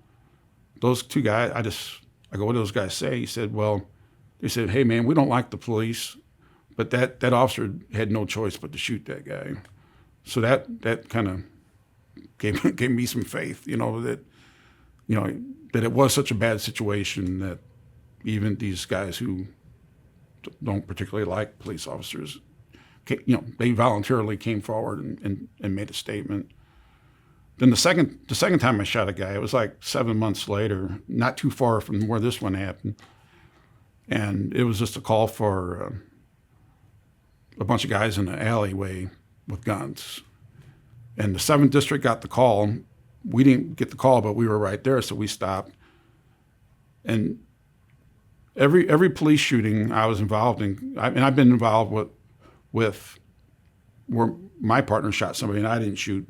[SPEAKER 1] "Those 2 guys," I go, "What do those guys say?" He said, "Well," they said, "Hey, man, we don't like the police, but that officer had no choice but to shoot that guy." So that kind of gave me some faith, that it was such a bad situation that even these guys who don't particularly like police officers, they voluntarily came forward and made a statement. Then the second time I shot a guy, it was like 7 months later, not too far from where this one happened, and it was just a call for a bunch of guys in the alleyway with guns. And the 7th District got the call. We didn't get the call, but we were right there, so we stopped. And every police shooting I was involved in, and I've been involved with where my partner shot somebody and I didn't shoot,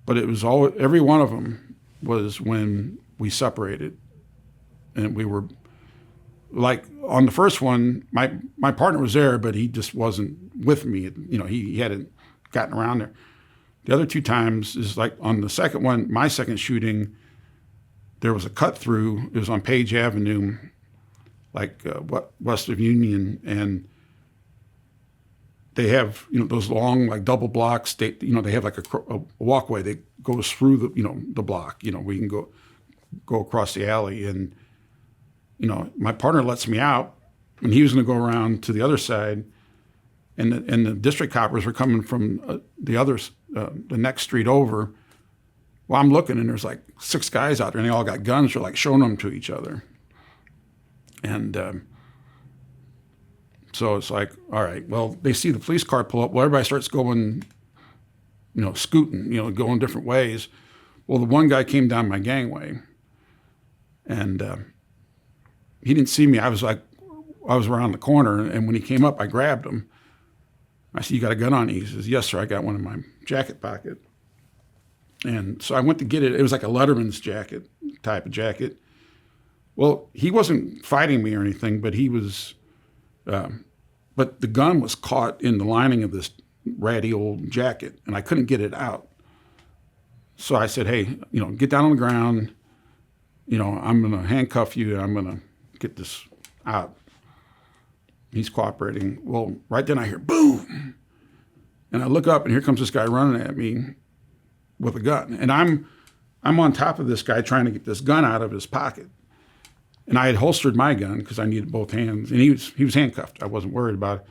[SPEAKER 1] but it was every one of them was when we separated. And we were, like, on the first one, my partner was there, but he just wasn't with me. He hadn't gotten around there. The other 2 times is like on the second one, my second shooting, there was a cut through. It was on Page Avenue, like west of Union, and they have those long like double blocks. They have like a walkway that goes through the block. We can go across the alley, and my partner lets me out, and he was going to go around to the other side. And the district coppers were coming from the next street over, Well, I'm looking, and there's like 6 guys out there, and they all got guns. They're like showing them to each other. And so it's like, all right, well, they see the police car pull up. Well, everybody starts going, scooting, going different ways. Well, the one guy came down my gangway, and he didn't see me. I was around the corner, and when he came up, I grabbed him. I said, "You got a gun on you?" He says, "Yes, sir. I got one in my jacket pocket." And so I went to get it. It was like a Letterman's jacket, type of jacket. Well, he wasn't fighting me or anything, but he was, but the gun was caught in the lining of this ratty old jacket, and I couldn't get it out. So I said, "Hey, get down on the ground. I'm going to handcuff you, and I'm going to get this out." He's cooperating. Well, right then I hear boom, and I look up, and here comes this guy running at me with a gun, and I'm on top of this guy trying to get this gun out of his pocket. And I had holstered my gun because I needed both hands, and he was handcuffed. I wasn't worried about it.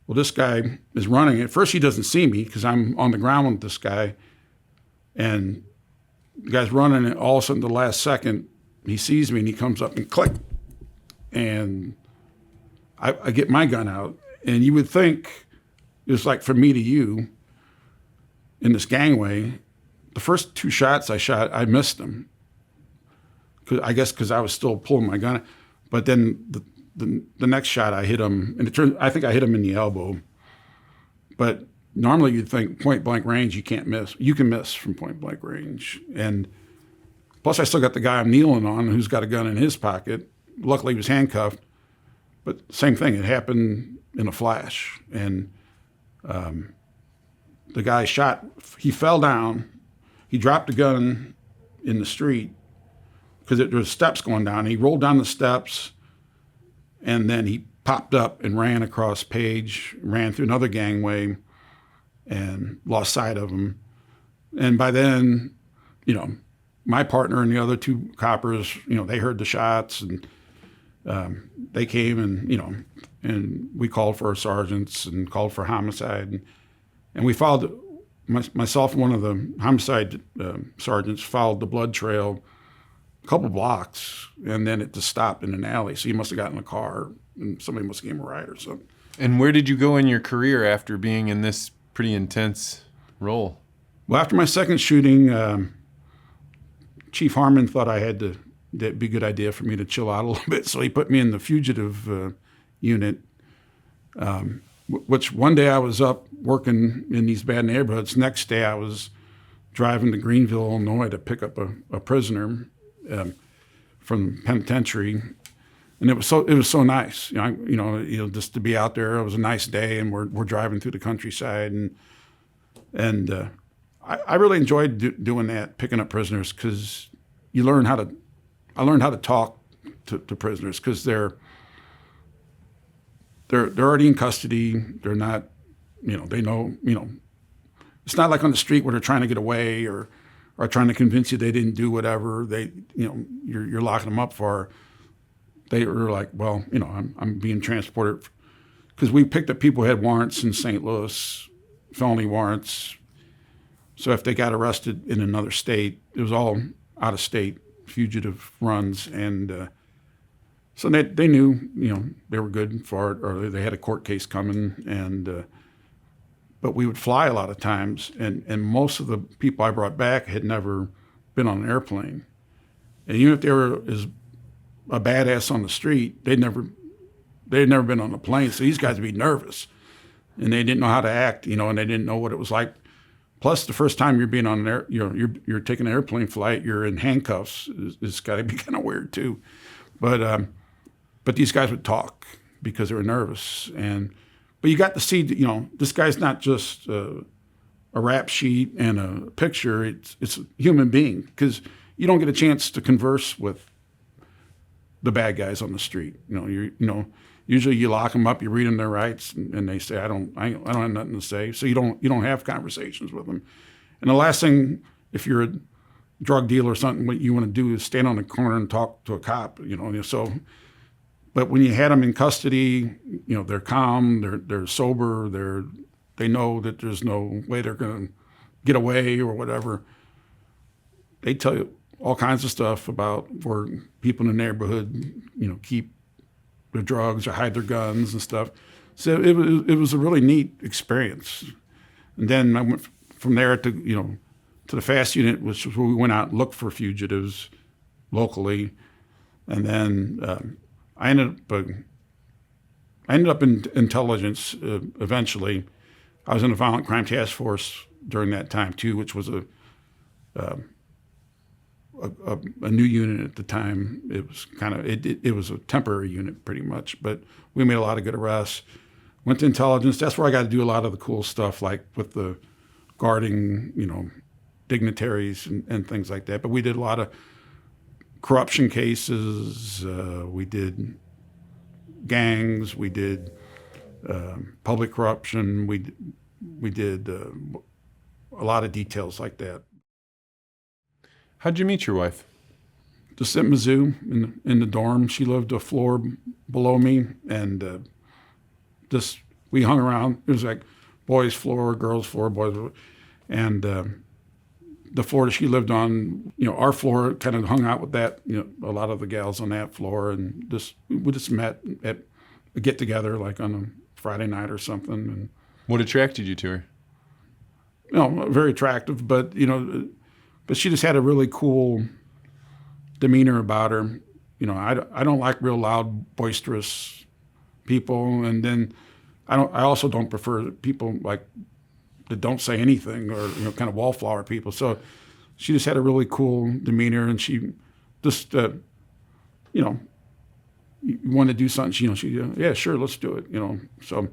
[SPEAKER 1] Well, this guy is running. At first, he doesn't see me because I'm on the ground with this guy, and the guy's running, and all of a sudden, the last second, he sees me, and he comes up and click, and I get my gun out. And you would think it was like from me to you in this gangway. The first 2 shots I shot, I missed them. I guess because I was still pulling my gun. But then the next shot, I hit him, and I think I hit him in the elbow. But normally you'd think point blank range, you can't miss. You can miss from point blank range. And plus I still got the guy I'm kneeling on who's got a gun in his pocket. Luckily he was handcuffed. But same thing, it happened in a flash. And the guy shot, he fell down. He dropped the gun in the street because there was steps going down. He rolled down the steps, and then he popped up and ran across Page, ran through another gangway, and lost sight of him. And by then, my partner and the other 2 coppers, they heard the shots, and they came, and and we called for our sergeants and called for homicide, and we followed. Myself and one of the homicide sergeants followed the blood trail a couple blocks, and then it just stopped in an alley. So he must have gotten in a car, and somebody must have gave him a ride or something.
[SPEAKER 3] And where did you go in your career after being in this pretty intense role?
[SPEAKER 1] Well, after my second shooting, Chief Harmon thought that'd be a good idea for me to chill out a little bit, so he put me in the fugitive unit. Which one day I was up working in these bad neighborhoods. Next day I was driving to Greenville, Illinois to pick up a prisoner from the penitentiary, and it was so nice, just to be out there. It was a nice day, and we're driving through the countryside, and I really enjoyed doing that, picking up prisoners, because I learned how to talk to prisoners, because they're already in custody. They're not, they know, it's not like on the street where they're trying to get away or trying to convince you they didn't do whatever you're locking them up for. They were like, well, I'm being transported, because we picked up people who had warrants in St. Louis, felony warrants. So if they got arrested in another state, it was all out of state fugitive runs, and so they knew, they were good for it, or they had a court case coming, and but we would fly a lot of times, and most of the people I brought back had never been on an airplane, and even if they were as a badass on the street, they'd never been on a plane, so these guys would be nervous, and they didn't know how to act, and they didn't know what it was like. Plus, the first time you're being on an you're taking an airplane flight, you're in handcuffs. It's got to be kind of weird too, but these guys would talk because they were nervous, but you got to see, this guy's not just a rap sheet and a picture. It's a human being, because you don't get a chance to converse with the bad guys on the street. Usually you lock them up, you read them their rights, and they say, I don't have nothing to say. So you don't have conversations with them. And the last thing, if you're a drug dealer or something, what you want to do is stand on the corner and talk to a cop. So. But when you had them in custody, they're calm, they're sober, they know that there's no way they're going to get away or whatever. they tell you all kinds of stuff about where people in the neighborhood, keep their drugs or hide their guns and stuff. So it was a really neat experience. And then I went from there to the FAST unit, which was where we went out and looked for fugitives locally. And then I ended up in intelligence eventually. I was in a violent crime task force during that time too, which was a new unit at the time. It was it was a temporary unit pretty much, but we made a lot of good arrests. Went to intelligence. That's where I got to do a lot of the cool stuff, like with the guarding, dignitaries and things like that. But we did a lot of corruption cases. We did gangs. We did public corruption. We did a lot of details like that.
[SPEAKER 3] How'd you meet your wife?
[SPEAKER 1] Just at Mizzou in the dorm. She lived a floor below me, and we hung around. It was like boys' floor, girls' floor, boys' floor. And the floor that she lived on, our floor kind of hung out with that, a lot of the gals on that floor. And we just met at a get-together, like on a Friday night or something. And
[SPEAKER 3] What attracted you to her?
[SPEAKER 1] very attractive, but she just had a really cool demeanor about her. I don't like real loud, boisterous people, and then I also don't prefer people like that don't say anything, or kind of wallflower people. So she just had a really cool demeanor, and she just you want to do something. She yeah, sure, let's do it. So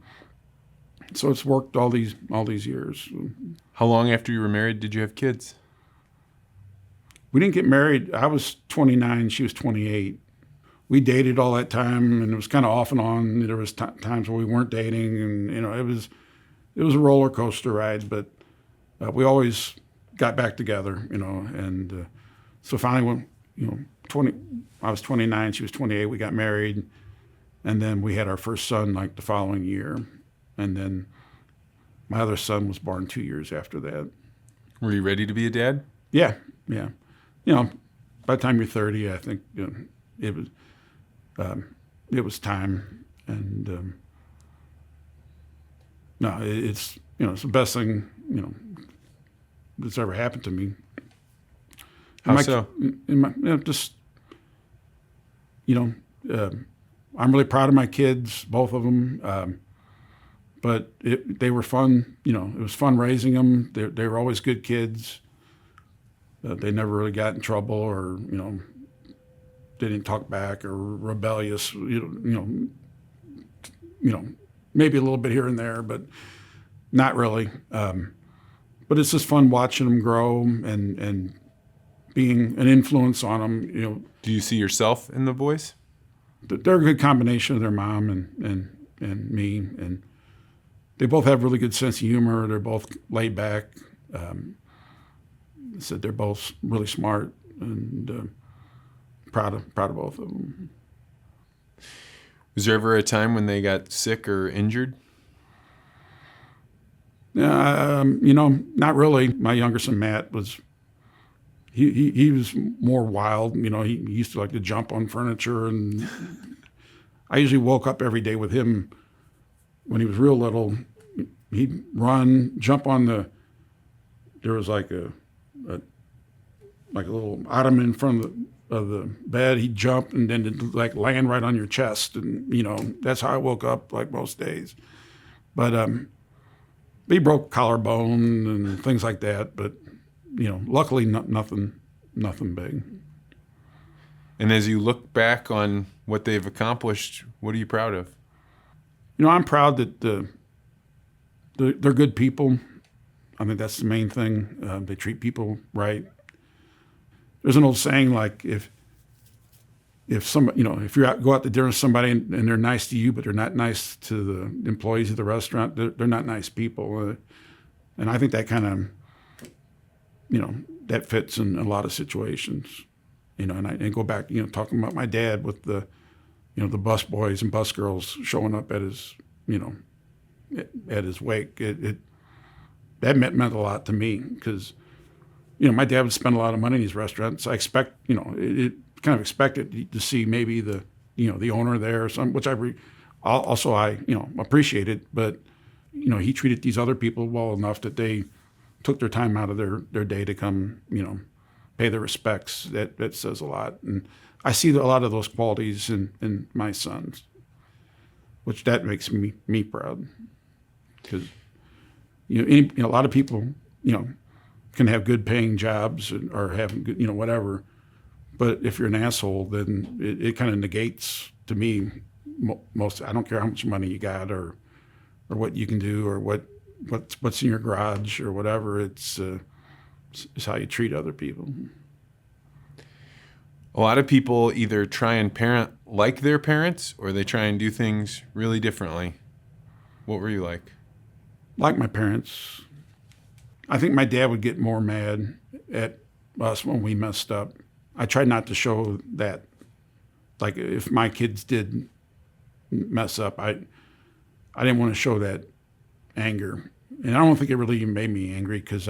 [SPEAKER 1] it's worked all these years.
[SPEAKER 3] How long after you were married did you have kids?
[SPEAKER 1] We didn't get married. I was 29, she was 28. We dated all that time, and it was kind of off and on. There was times where we weren't dating, and it was a roller coaster ride. But we always got back together, And so finally, when I was 29, she was 28. We got married, and then we had our first son like the following year, and then my other son was born 2 years after that.
[SPEAKER 3] Were you ready to be a dad?
[SPEAKER 1] Yeah. By the time you're 30, I think it was time, and no, it's it's the best thing that's ever happened to me.
[SPEAKER 3] How so?
[SPEAKER 1] I'm really proud of my kids, both of them. But they were fun. It was fun raising them. They were always good kids. They never really got in trouble, or didn't talk back, or rebellious. Maybe a little bit here and there, but not really. But it's just fun watching them grow and being an influence on them.
[SPEAKER 3] Do you see yourself in the boys?
[SPEAKER 1] They're a good combination of their mom and me, and they both have really good sense of humor. They're both laid back. Said they're both really smart, and proud of both of them.
[SPEAKER 3] Was there ever a time when they got sick or injured?
[SPEAKER 1] Not really. My younger son Matt was he was more wild. He used to like to jump on furniture, and I usually woke up every day with him when he was real little. He'd run, jump on there was like a little ottoman in front of the bed. He'd jump and then it'd like land right on your chest, and that's how I woke up like most days. But he broke collarbone and things like that. But luckily nothing big.
[SPEAKER 3] And as you look back on what they've accomplished, what are you proud of?
[SPEAKER 1] I'm proud that they're good people. I think that's the main thing. They treat people right. There's an old saying, like if somebody, if you go out to dinner with somebody and they're nice to you, but they're not nice to the employees of the restaurant, they're not nice people. And I think that kind of, that fits in a lot of situations. And go back, talking about my dad with the bus boys and bus girls showing up at his, at his wake. That meant a lot to me, because my dad would spend a lot of money in these restaurants. I expect, it kind of expected to see maybe the owner there or something, which I appreciated. But, he treated these other people well enough that they took their time out of their day to come, pay their respects. That says a lot. And I see a lot of those qualities in my sons, which that makes me proud. Because, a lot of people, can have good paying jobs or have good, whatever. But if you're an asshole, then it kind of negates, to me, most. I don't care how much money you got or what you can do or what's in your garage or whatever. It's how you treat other people.
[SPEAKER 3] A lot of people either try and parent like their parents or they try and do things really differently. What were you like?
[SPEAKER 1] Like my parents. I think my dad would get more mad at us when we messed up. I tried not to show that. Like if my kids did mess up, I didn't want to show that anger. And I don't think it really even made me angry because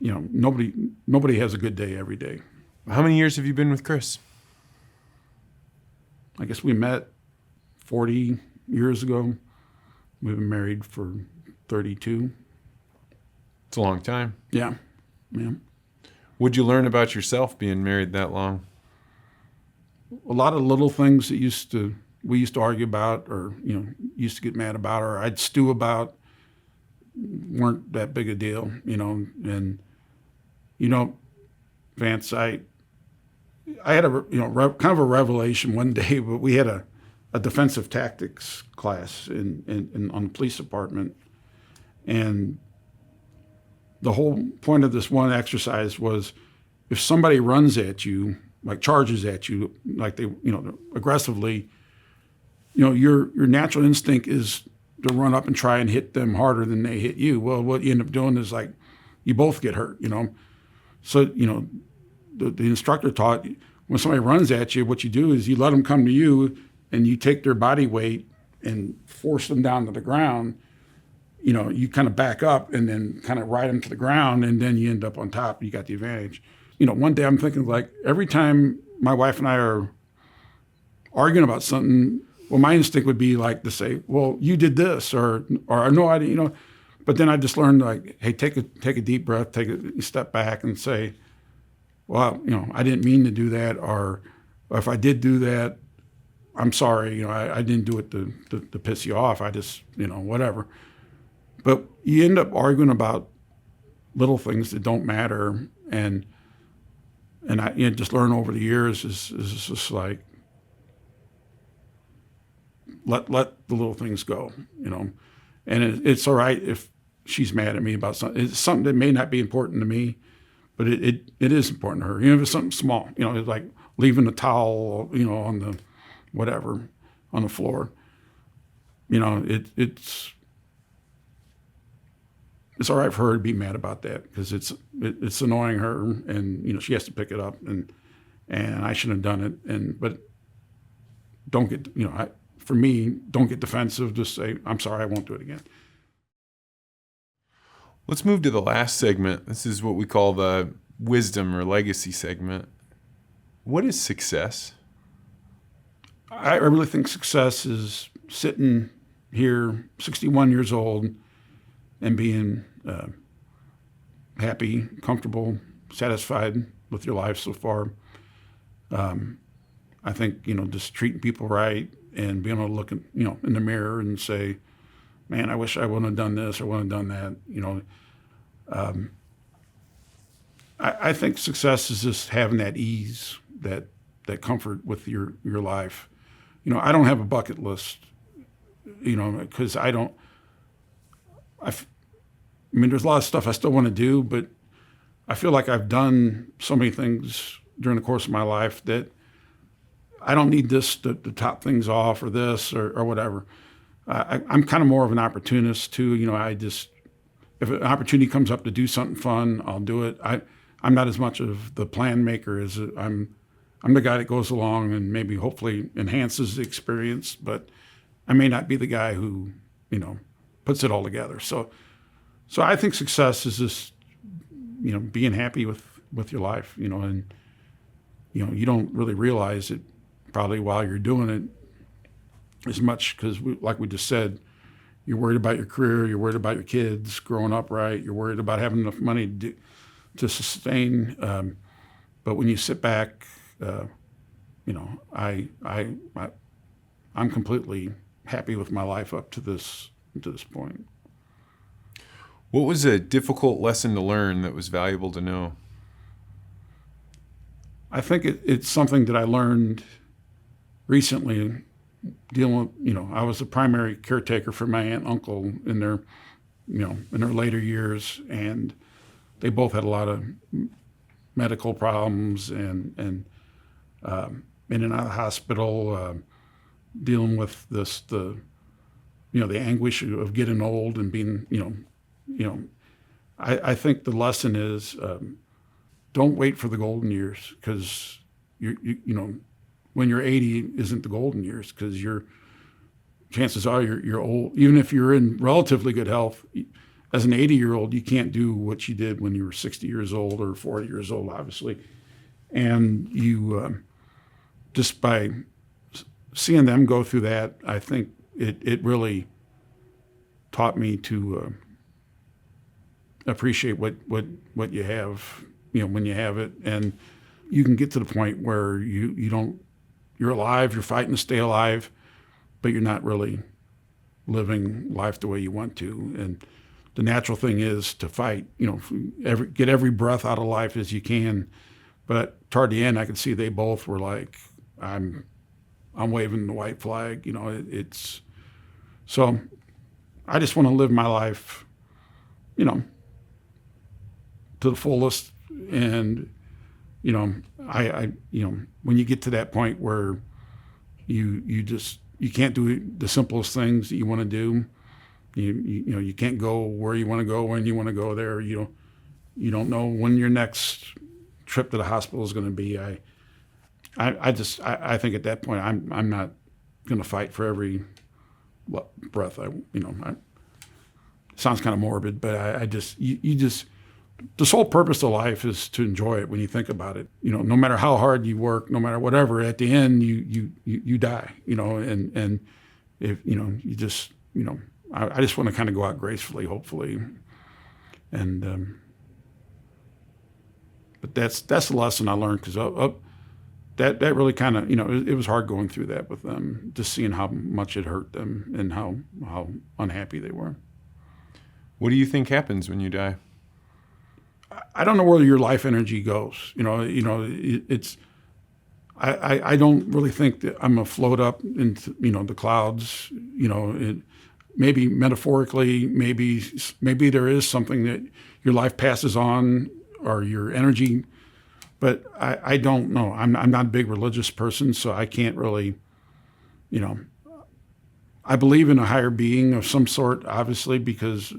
[SPEAKER 1] nobody has a good day every day.
[SPEAKER 3] How many years have you been with Chris?
[SPEAKER 1] I guess we met 40 years ago. We've been married for 32.
[SPEAKER 3] It's a long time.
[SPEAKER 1] Yeah.
[SPEAKER 3] What'd you learn about yourself being married that long?
[SPEAKER 1] A lot of little things that we used to argue about or, used to get mad about or I'd stew about weren't that big a deal, and, Vance, I had a, kind of a revelation one day, but we had a defensive tactics class on the police department. And the whole point of this one exercise was if somebody runs at you, like charges at you, like they, aggressively, your natural instinct is to run up and try and hit them harder than they hit you. Well, what you end up doing is like you both get hurt, So, the instructor taught when somebody runs at you, what you do is you let them come to you and you take their body weight and force them down to the ground. You kind of back up and then kind of ride them to the ground and then you end up on top. You got the advantage. One day I'm thinking like every time my wife and I are arguing about something, well, my instinct would be like to say, well, you did this or no, I didn't, But then I just learned like, hey, take a deep breath, take a step back and say, well, I didn't mean to do that, or if I did do that, I'm sorry. I didn't do it to piss you off. I just, whatever. But you end up arguing about little things that don't matter, and I just learn over the years is just like let the little things go, and it's all right if she's mad at me about something. It's something that may not be important to me, but it is important to her. If it's something small, it's like leaving a towel, on the whatever on the floor. It's all right for her to be mad about that because it's annoying her, and she has to pick it up, and I shouldn't have done it. But don't get for me, don't get defensive. Just say I'm sorry, I won't do it again.
[SPEAKER 3] Let's move to the last segment. This is what we call the wisdom or legacy segment. What is success?
[SPEAKER 1] I really think success is sitting here, 61 years old, and being happy, comfortable, satisfied with your life so far. I think, just treating people right and being able to look in the mirror and say, man, I wish I wouldn't have done this or wouldn't have done that. I think success is just having that ease, that comfort with your life. I don't have a bucket list, because there's a lot of stuff I still want to do, but I feel like I've done so many things during the course of my life that I don't need this to top things off or this or whatever. I'm kind of more of an opportunist too. If an opportunity comes up to do something fun, I'll do it. I'm not as much of the plan maker as I'm the guy that goes along and maybe hopefully enhances the experience, but I may not be the guy who, puts it all together. So I think success is just being happy with your life, and you don't really realize it probably while you're doing it as much because, like we just said, you're worried about your career, you're worried about your kids growing up right, you're worried about having enough money to sustain. But when you sit back, I'm completely happy with my life up to this point.
[SPEAKER 3] What was a difficult lesson to learn that was valuable to know?
[SPEAKER 1] I think it's something that I learned recently dealing with, I was the primary caretaker for my aunt and uncle in their later years, and they both had a lot of medical problems and in and out of the hospital, dealing with the anguish of getting old and being, I think the lesson is don't wait for the golden years, because when you're 80 isn't the golden years, because chances are you're old. Even if you're in relatively good health, as an 80-year-old, you can't do what you did when you were 60 years old or 40 years old, obviously. And you, just by seeing them go through that, I think it really taught me to appreciate what you have, when you have it. And you can get to the point where you're alive, you're fighting to stay alive, but you're not really living life the way you want to. And the natural thing is to fight, get every breath out of life as you can. But toward the end, I could see they both were like, I'm waving the white flag, it's, so I just want to live my life, to the fullest. And, I when you get to that point where you can't do the simplest things that you want to do, you can't go where you want to go when you want to go there. You don't know when your next trip to the hospital is going to be. I think at that point I'm not going to fight for every breath. Sounds kind of morbid, but the sole purpose of life is to enjoy it when you think about it. No matter how hard you work, no matter whatever, at the end you die. And if you just I just want to kind of go out gracefully, hopefully. And but that's the lesson I learned, because that really kind of it was hard going through that with them, just seeing how much it hurt them and how unhappy they were.
[SPEAKER 3] What do you think happens when you die?
[SPEAKER 1] I don't know where your life energy goes. It's I don't really think that I'm gonna float up into the clouds. Maybe metaphorically, maybe there is something that your life passes on, or your energy. But I don't know. I'm not a big religious person, so I can't really, I believe in a higher being of some sort, obviously, because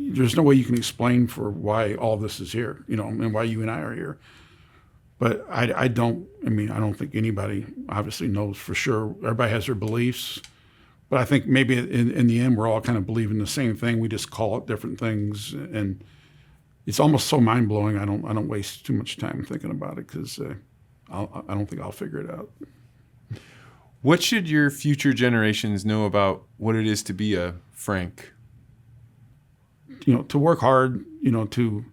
[SPEAKER 1] there's no way you can explain for why all this is here, and why you and I are here. But I don't think anybody obviously knows for sure. Everybody has their beliefs. But I think maybe in the end, we're all kind of believing the same thing. We just call it different things. And it's almost so mind-blowing. I don't waste too much time thinking about it, because I don't think I'll figure it out.
[SPEAKER 3] What should your future generations know about what it is to be a Frank?
[SPEAKER 1] To work hard, to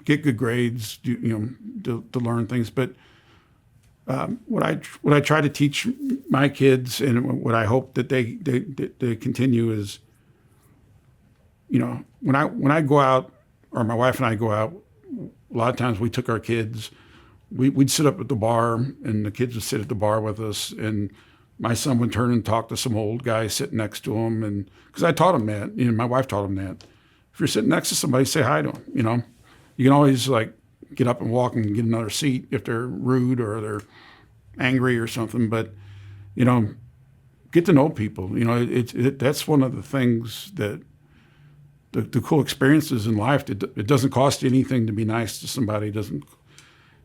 [SPEAKER 1] get good grades, to learn things. But what I try to teach my kids, and what I hope that they continue, is, when I go out, or my wife and I go out, a lot of times we took our kids, we'd sit up at the bar, and the kids would sit at the bar with us, and my son would turn and talk to some old guy sitting next to him, and because I taught him that, my wife taught him that. If you're sitting next to somebody, say hi to them. You can always get up and walk and get another seat if they're rude or they're angry or something. But get to know people. That's one of the things that the cool experiences in life. It doesn't cost you anything to be nice to somebody. It doesn't.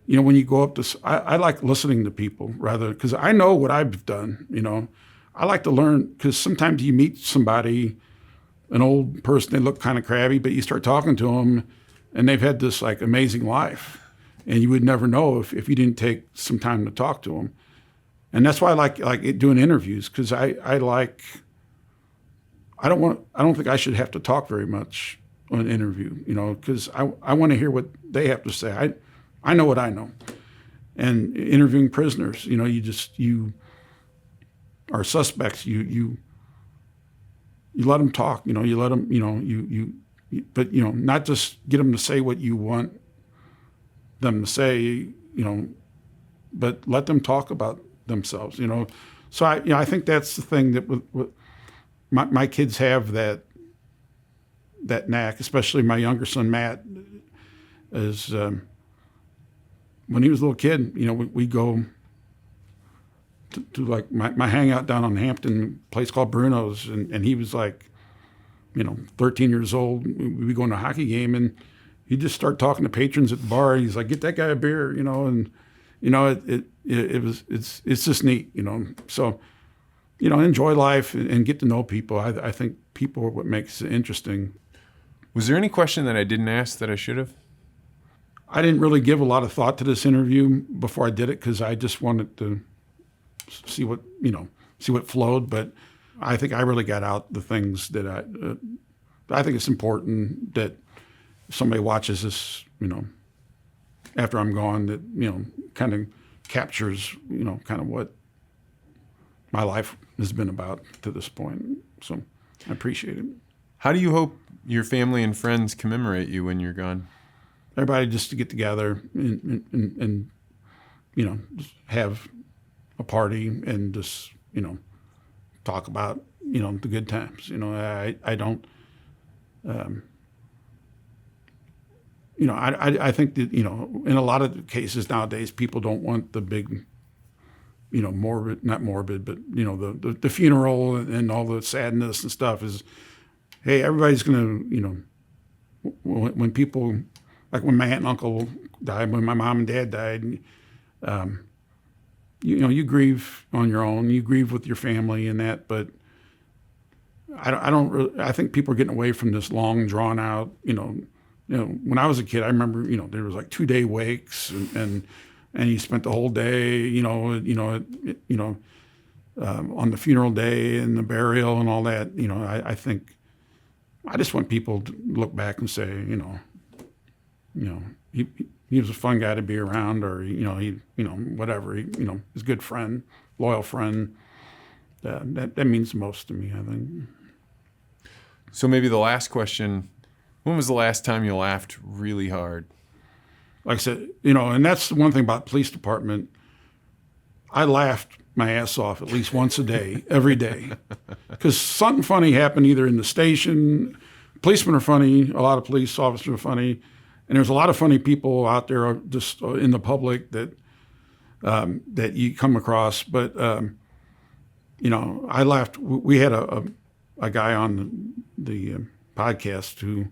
[SPEAKER 1] When you go up to, I like listening to people rather, because I know what I've done. I like to learn, because sometimes you meet somebody an old person, they look kind of crabby, but you start talking to them and they've had this like amazing life. And you would never know if you didn't take some time to talk to them. And that's why I like doing interviews, because I don't think I should have to talk very much on an interview, because I want to hear what they have to say. I know what I know. And interviewing prisoners, you are suspects, you let them talk, you let them, but not just get them to say what you want them to say, but let them talk about themselves, So I think that's the thing that with my kids have that knack, especially my younger son Matt. Is when he was a little kid, we go to like my hangout down on Hampton, a place called Bruno's, and he was like, 13 years old. We go to a hockey game, and he'd just start talking to patrons at the bar. He's like, "Get that guy a beer," and it's just neat, So, enjoy life and get to know people. I think people are what makes it interesting.
[SPEAKER 3] Was there any question that I didn't ask that I should have?
[SPEAKER 1] I didn't really give a lot of thought to this interview before I did it, because I just wanted to see what flowed. But I think I really got out the things that I think it's important that if somebody watches this, after I'm gone, that, kind of captures, kind of what my life has been about to this point. So I appreciate it.
[SPEAKER 3] How do you hope your family and friends commemorate you when you're gone?
[SPEAKER 1] Everybody just to get together and just have a party and just, talk about, the good times. I don't, I think that, in a lot of cases nowadays, people don't want the big, morbid, not morbid, but, the funeral and all the sadness and stuff is, hey, everybody's going to, when people, like when my aunt and uncle died, when my mom and dad died, you grieve on your own, you grieve with your family and that, but I think people are getting away from this long drawn out, when I was a kid, I remember, there was like 2-day wakes and you spent the whole day, on the funeral day and the burial and all that. I think I just want people to look back and say, he was a fun guy to be around, or, whatever, he's a good friend, loyal friend. That means the most to me, I think.
[SPEAKER 3] So maybe the last question, when was the last time you laughed really hard?
[SPEAKER 1] Like I said, and that's the one thing about the police department. I laughed my ass off at least once a day, every day, because something funny happened either in the station. Policemen are funny. A lot of police officers are funny. And there's a lot of funny people out there just in the public that you come across. But, I laughed. We had a guy on the podcast who,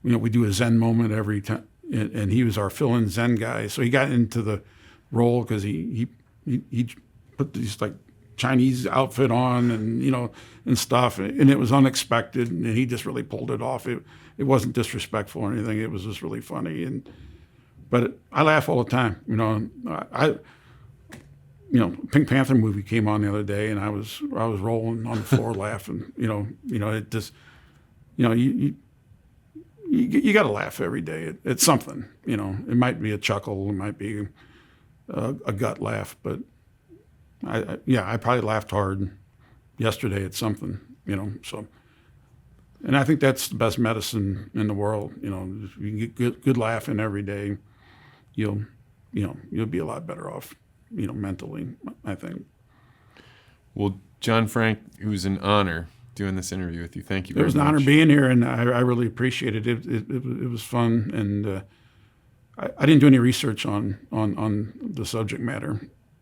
[SPEAKER 1] we do a Zen moment every time. And he was our fill-in Zen guy. So he got into the role because he put these like Chinese outfit on and, and stuff. And it was unexpected. And he just really pulled it off. It wasn't disrespectful or anything. It was just really funny. But I laugh all the time. Pink Panther movie came on the other day, and I was rolling on the floor laughing. It just, you got to laugh every day at something. It might be a chuckle, it might be a gut laugh, but I probably laughed hard yesterday at something. So. And I think that's the best medicine in the world. If you get good laughing every day, you'll be a lot better off, mentally, I think.
[SPEAKER 3] Well, John Frank, it was an honor doing this interview with you. Thank you very much.
[SPEAKER 1] It was an honor being here, and I really appreciate it. It was fun, and I didn't do any research on the subject matter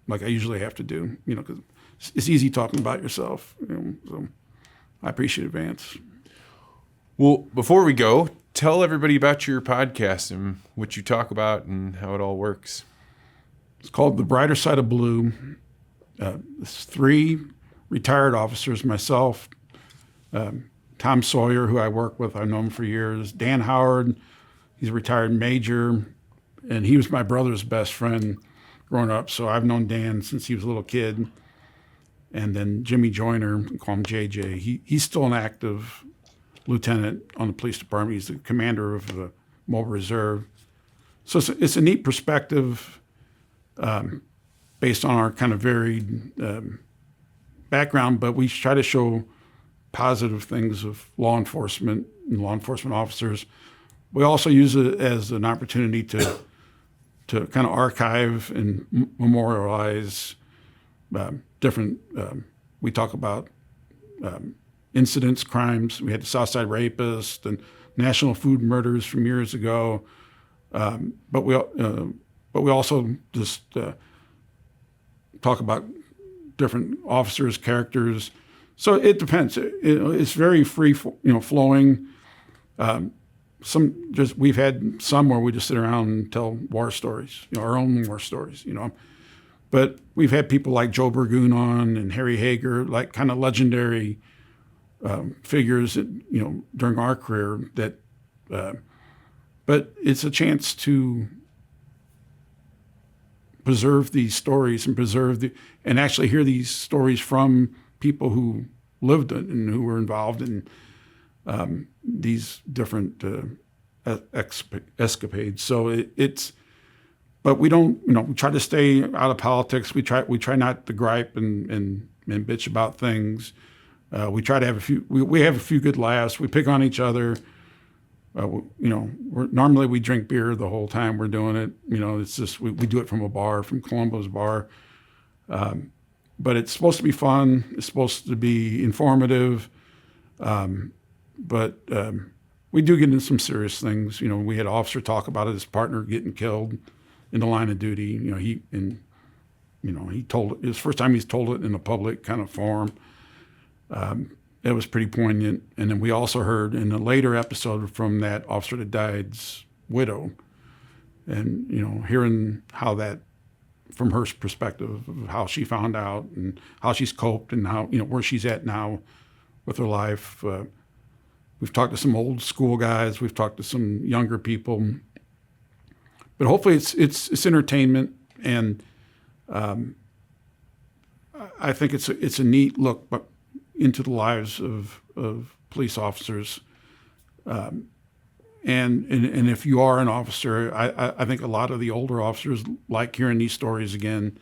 [SPEAKER 1] like I usually have to do, because it's easy talking about yourself. So I appreciate it, Vance.
[SPEAKER 3] Well, before we go, tell everybody about your podcast and what you talk about and how it all works.
[SPEAKER 1] It's called The Brighter Side of Blue. It's 3 retired officers, myself, Tom Sawyer, who I work with, I've known him for years. Dan Howard, he's a retired major, and he was my brother's best friend growing up. So I've known Dan since he was a little kid. And then Jimmy Joyner, we call him JJ. He's still an active lieutenant on the police department. He's the commander of the Mobile Reserve. So it's a neat perspective based on our kind of varied background, but we try to show positive things of law enforcement and law enforcement officers. We also use it as an opportunity to kind of archive and memorialize different, we talk about incidents, crimes. We had the Southside Rapist and National Food Murders from years ago. But we also just talk about different officers, characters. So it depends. It's very free, flowing. We've had some where we just sit around and tell war stories, our own war stories, But we've had people like Joe Burgoon on and Harry Hager, like kind of legendary figures that, during our career that. But it's a chance to preserve these stories and actually hear these stories from people who lived it and who were involved in these different escapades. So but we don't, we try to stay out of politics. We try not to gripe and bitch about things. We try to have we have a few good laughs. We pick on each other. Normally we drink beer the whole time we're doing it. It's just we do it from a bar, from Columbo's bar. But it's supposed to be fun. It's supposed to be informative. But we do get into some serious things. We had an officer talk about his partner getting killed in the line of duty. He told it. It was the first time he's told it in a public kind of forum. It was pretty poignant. And then we also heard in a later episode from that officer that died's widow, and hearing how that, from her perspective, of how she found out and how she's coped and how where she's at now with her life. We've talked to some old school guys. We've talked to some younger people. But hopefully it's entertainment, and I think it's a neat look into the lives of police officers. And if you are an officer, I think a lot of the older officers like hearing these stories again.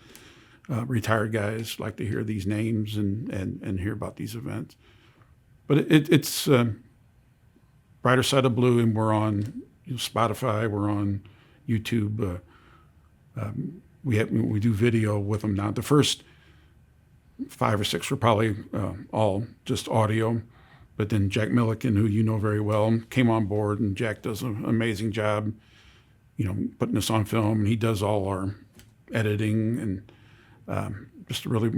[SPEAKER 1] Retired guys like to hear these names and hear about these events. But it's Brighter Side of Blue, and we're on Spotify, we're on YouTube. We do video with them now. The first 5 or 6 were probably all just audio, but then Jack Milliken, who you know very well, came on board, and Jack does an amazing job, putting us on film, and he does all our editing, and just a really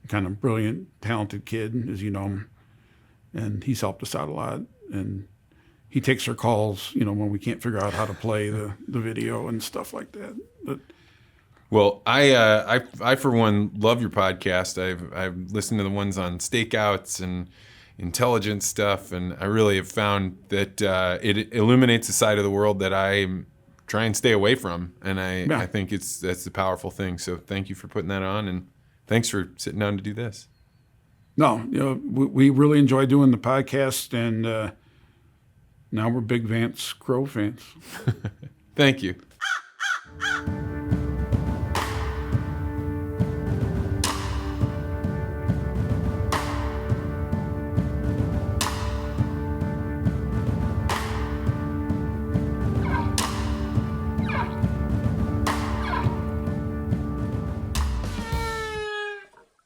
[SPEAKER 1] kind of brilliant, talented kid, as you know, and he's helped us out a lot, and he takes our calls, when we can't figure out how to play the video and stuff like that. But
[SPEAKER 3] well, I for one love your podcast. I've listened to the ones on stakeouts and intelligence stuff, and I really have found that it illuminates a side of the world that I try and stay away from, and I think that's a powerful thing. So thank you for putting that on, and thanks for sitting down to do this.
[SPEAKER 1] No, we really enjoy doing the podcast, and now we're big Vance Crowe fans.
[SPEAKER 3] Thank you.